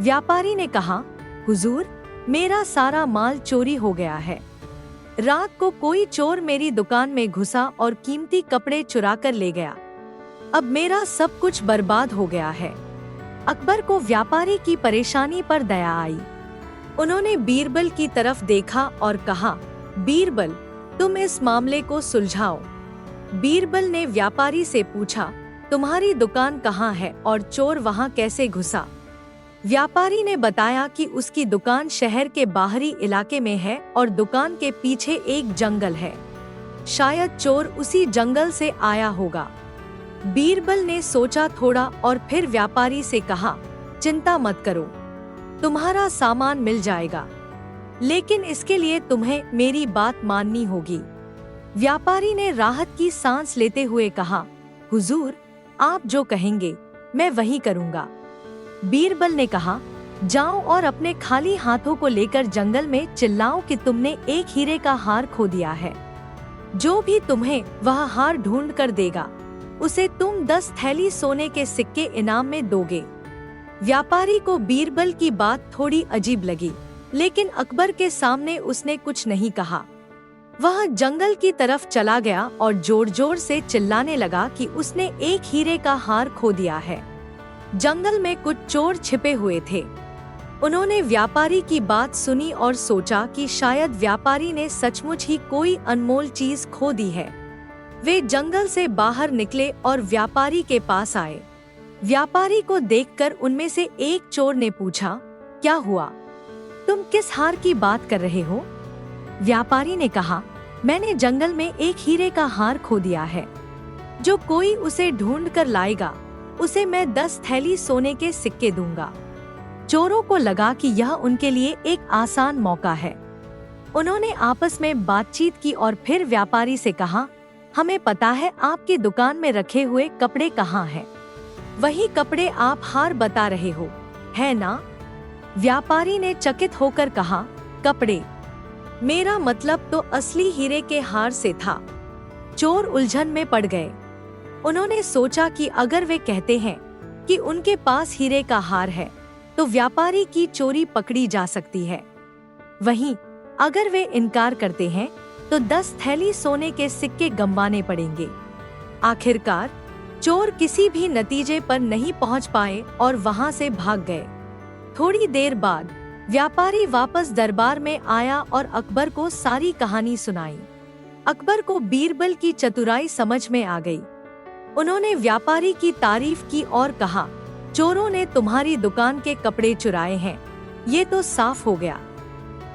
व्यापारी ने कहा, हुजूर, मेरा सारा माल चोरी हो गया है। रात को कोई चोर मेरी दुकान में घुसा और कीमती कपड़े चुरा कर ले गया। अब मेरा सब कुछ बर्बाद हो गया है। अकबर को व्यापारी की परेशानी पर दया आई। उन्होंने बीरबल की तरफ देखा और कहा, बीरबल, तुम इस मामले को सुलझाओ। बीरबल ने व्यापारी से पूछा, तुम्हारी दुकान कहाँ है और चोर वहाँ कैसे घुसा? व्यापारी ने बताया कि उसकी दुकान शहर के बाहरी इलाके में है और दुकान के पीछे एक जंगल है। शायद चोर उसी जंगल से आया होगा। बीरबल ने सोचा थोड़ा और फिर व्यापारी से कहा, चिंता मत करो, तुम्हारा सामान मिल जाएगा, लेकिन इसके लिए तुम्हें मेरी बात माननी होगी। व्यापारी ने राहत की सांस लेते हुए कहा, हुजूर, आप जो कहेंगे मैं वही करूँगा। बीरबल ने कहा, जाओ और अपने खाली हाथों को लेकर जंगल में चिल्लाओ कि तुमने एक हीरे का हार खो दिया है। जो भी तुम्हें वह हार ढूंढ कर देगा, उसे तुम 10 थैली सोने के सिक्के इनाम में दोगे। व्यापारी को बीरबल की बात थोड़ी अजीब लगी, लेकिन अकबर के सामने उसने कुछ नहीं कहा। वह जंगल की तरफ चला गया और जोर जोर से चिल्लाने लगा कि उसने एक हीरे का हार खो दिया है। जंगल में कुछ चोर छिपे हुए थे। उन्होंने व्यापारी की बात सुनी और सोचा कि शायद व्यापारी ने सचमुच ही कोई अनमोल चीज खो दी है। वे जंगल से बाहर निकले और व्यापारी के पास आए। व्यापारी को देखकर उनमें से एक चोर ने पूछा, क्या हुआ? तुम किस हार की बात कर रहे हो? व्यापारी ने कहा, मैंने जंगल में एक हीरे का हार खो दिया है। जो कोई उसे ढूंढ कर लाएगा, उसे मैं 10 थैली सोने के सिक्के दूंगा। चोरों को लगा कि यह उनके लिए एक आसान मौका है। उन्होंने आपस में बातचीत की और फिर व्यापारी से कहा, हमें पता है आपकी दुकान में रखे हुए कपड़े कहाँ हैं। वही कपड़े आप हार बता रहे हो, है ना? व्यापारी ने चकित होकर कहा, कपड़े? मेरा मतलब तो असली हीरे के हार से था। चोर उलझन में पड़ गए। उन्होंने सोचा कि अगर वे कहते हैं कि उनके पास हीरे का हार है, तो व्यापारी की चोरी पकड़ी जा सकती है। वहीं अगर वे इनकार करते हैं, तो 10 थैली सोने के सिक्के गंवाने पड़ेंगे। आखिरकार चोर किसी भी नतीजे पर नहीं पहुंच पाए और वहां से भाग गए। थोड़ी देर बाद व्यापारी वापस दरबार में आया और अकबर को सारी कहानी सुनाई। अकबर को बीरबल की चतुराई समझ में आ गई। उन्होंने व्यापारी की तारीफ की और कहा, चोरों ने तुम्हारी दुकान के कपड़े चुराए हैं, ये तो साफ हो गया।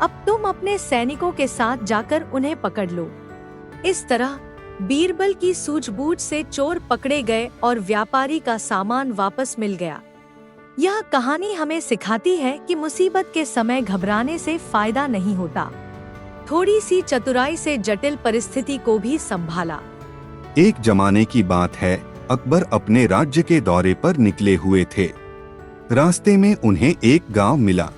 अब तुम अपने सैनिकों के साथ जाकर उन्हें पकड़ लो। इस तरह बीरबल की सूझबूझ से चोर पकड़े गए और व्यापारी का सामान वापस मिल गया। यह कहानी हमें सिखाती है कि मुसीबत के समय घबराने से फायदा नहीं होता। थोड़ी सी चतुराई से जटिल परिस्थिति को भी संभाला। एक जमाने की बात है, अकबर अपने राज्य के दौरे पर निकले हुए थे। रास्ते में उन्हें एक गांव मिला।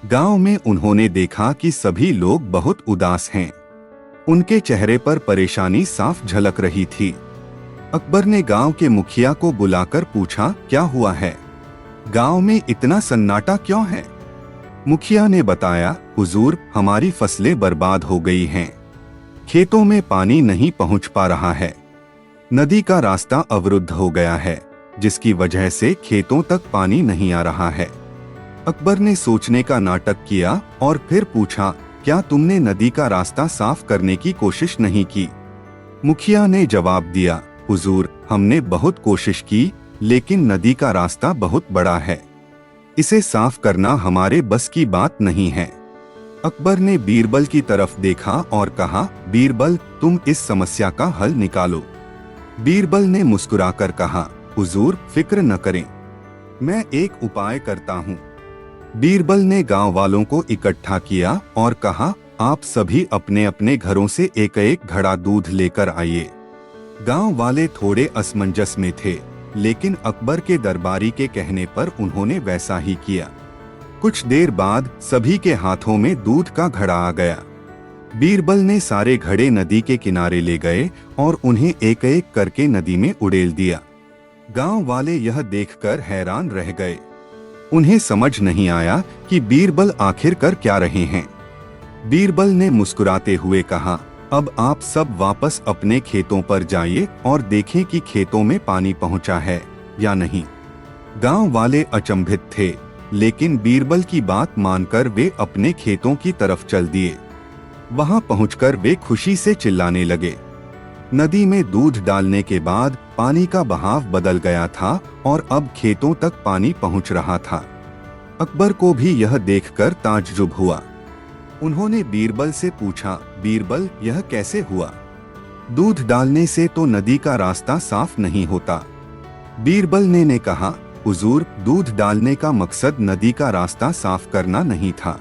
गांव में उन्होंने देखा कि सभी लोग बहुत उदास हैं। उनके चेहरे पर परेशानी साफ झलक रही थी। अकबर ने गांव के मुखिया को बुलाकर पूछा, क्या हुआ है? गांव में इतना सन्नाटा क्यों है? मुखिया ने बताया, हुजूर, हमारी फसलें बर्बाद हो गई हैं। खेतों में पानी नहीं पहुंच पा रहा है। नदी का रास्ता अवरुद्ध हो गया है, जिसकी वजह से खेतों तक पानी नहीं आ रहा है। अकबर ने सोचने का नाटक किया और फिर पूछा, क्या तुमने नदी का रास्ता साफ करने की कोशिश नहीं की? मुखिया ने जवाब दिया, हुजूर, हमने बहुत कोशिश की, लेकिन नदी का रास्ता बहुत बड़ा है। इसे साफ करना हमारे बस की बात नहीं है। अकबर ने बीरबल की तरफ देखा और कहा, बीरबल, तुम इस समस्या का हल निकालो। बीरबल ने मुस्कुराकर कहा, हुजूर, फिक्र न करें, मैं एक उपाय करता हूँ। बीरबल ने गांव वालों को इकट्ठा किया और कहा, आप सभी अपने अपने घरों से एक एक घड़ा दूध लेकर आइए। गांव वाले थोड़े असमंजस में थे, लेकिन अकबर के दरबारी के कहने पर उन्होंने वैसा ही किया। कुछ देर बाद सभी के हाथों में दूध का घड़ा आ गया। बीरबल ने सारे घड़े नदी के किनारे ले गए और उन्हें एक एक करके नदी में उड़ेल दिया। गांव वाले यह देखकर हैरान रह गए। उन्हें समझ नहीं आया कि बीरबल आखिर कर क्या रहे हैं। बीरबल ने मुस्कुराते हुए कहा, अब आप सब वापस अपने खेतों पर जाइए और देखें कि खेतों में पानी पहुंचा है या नहीं। गांव वाले अचंभित थे, लेकिन बीरबल की बात मानकर वे अपने खेतों की तरफ चल दिए। वहां पहुंचकर वे खुशी से चिल्लाने लगे। नदी में दूध डालने के बाद पानी का बहाव बदल गया था और अब खेतों तक पानी पहुंच रहा था। अकबर को भी यह देखकर ताज्जुब हुआ। उन्होंने बीरबल से पूछा, बीरबल, यह कैसे हुआ? दूध डालने से तो नदी का रास्ता साफ नहीं होता। बीरबल ने कहा, हुजूर, दूध डालने का मकसद नदी का रास्ता साफ करना नहीं था।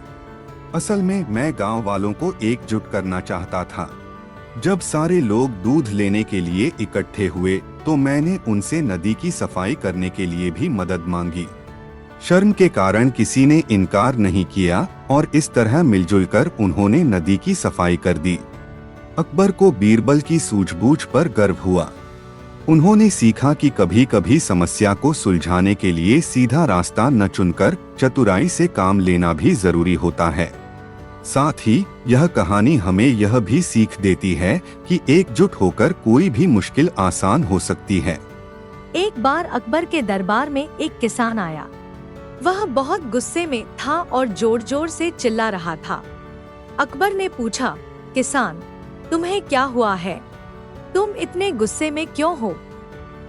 असल में मैं गांव वालों को एकजुट करना चाहता था। जब सारे लोग दूध लेने के लिए इकट्ठे हुए तो मैंने उनसे नदी की सफाई करने के लिए भी मदद मांगी। शर्म के कारण किसी ने इनकार नहीं किया और इस तरह मिलजुल कर उन्होंने नदी की सफाई कर दी। अकबर को बीरबल की सूझबूझ पर गर्व हुआ। उन्होंने सीखा कि कभी कभी समस्या को सुलझाने के लिए सीधा रास्ता न चुनकर चतुराई से काम लेना भी जरूरी होता है। साथ ही यह कहानी हमें यह भी सीख देती है कि एकजुट होकर कोई भी मुश्किल आसान हो सकती है। एक बार अकबर के दरबार में एक किसान आया। वह बहुत गुस्से में था और जोर जोर से चिल्ला रहा था। अकबर ने पूछा, किसान, तुम्हें क्या हुआ है? तुम इतने गुस्से में क्यों हो?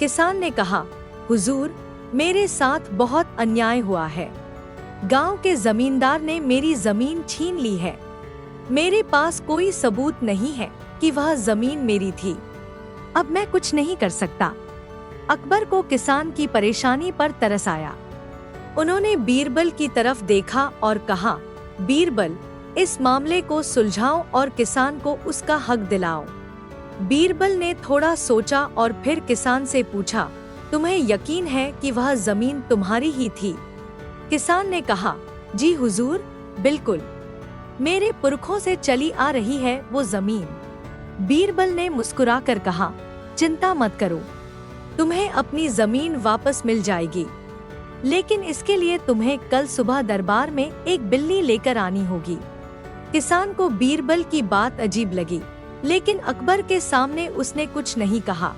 किसान ने कहा, हुजूर, मेरे साथ बहुत अन्याय हुआ है। गांव के जमींदार ने मेरी जमीन छीन ली है। मेरे पास कोई सबूत नहीं है कि वह जमीन मेरी थी। अब मैं कुछ नहीं कर सकता। अकबर को किसान की परेशानी पर तरस आया। उन्होंने बीरबल की तरफ देखा और कहा, बीरबल, इस मामले को सुलझाओ और किसान को उसका हक दिलाओ। बीरबल ने थोड़ा सोचा और फिर किसान से पूछा, तुम्हें यकीन है कि वह जमीन तुम्हारी ही थी? किसान ने कहा, जी हुजूर, बिल्कुल, मेरे पुरखों से चली आ रही है वो जमीन। बीरबल ने मुस्कुराकर कहा, चिंता मत करो, तुम्हें अपनी जमीन वापस मिल जाएगी, लेकिन इसके लिए तुम्हें कल सुबह दरबार में एक बिल्ली लेकर आनी होगी। किसान को बीरबल की बात अजीब लगी, लेकिन अकबर के सामने उसने कुछ नहीं कहा।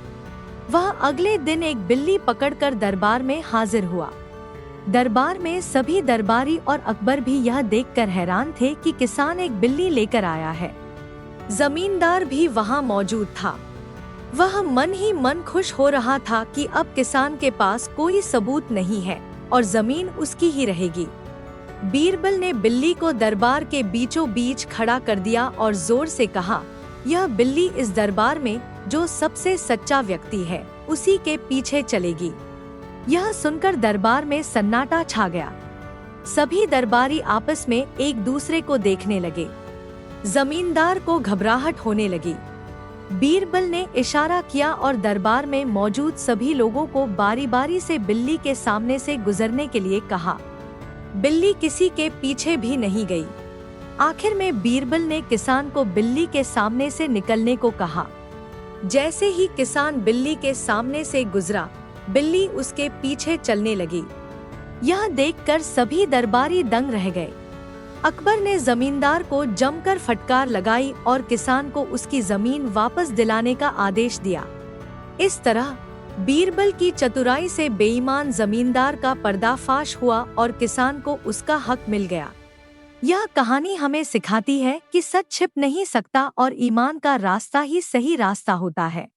वह अगले दिन एक बिल्ली पकड़कर दरबार में हाजिर हुआ। दरबार में सभी दरबारी और अकबर भी यह देखकर हैरान थे कि किसान एक बिल्ली लेकर आया है। जमींदार भी वहां मौजूद था। वह मन ही मन खुश हो रहा था कि अब किसान के पास कोई सबूत नहीं है और जमीन उसकी ही रहेगी। बीरबल ने बिल्ली को दरबार के बीचों बीच खड़ा कर दिया और जोर से कहा, यह बिल्ली इस दरबार में जो सबसे सच्चा व्यक्ति है उसी के पीछे चलेगी। यह सुनकर दरबार में सन्नाटा छा गया। सभी दरबारी आपस में एक दूसरे को देखने लगे। जमींदार को घबराहट होने लगी। बीरबल ने इशारा किया और दरबार में मौजूद सभी लोगों को बारी बारी से बिल्ली के सामने से गुजरने के लिए कहा। बिल्ली किसी के पीछे भी नहीं गई। आखिर में बीरबल ने किसान को बिल्ली के सामने से निकलने को कहा। जैसे ही किसान बिल्ली के सामने से गुजरा, बिल्ली उसके पीछे चलने लगी। यह देखकर सभी दरबारी दंग रह गए। अकबर ने जमींदार को जमकर फटकार लगाई और किसान को उसकी जमीन वापस दिलाने का आदेश दिया। इस तरह बीरबल की चतुराई से बेईमान जमींदार का पर्दाफाश हुआ और किसान को उसका हक मिल गया। यह कहानी हमें सिखाती है कि सच छिप नहीं सकता और ईमान का रास्ता ही सही रास्ता होता है।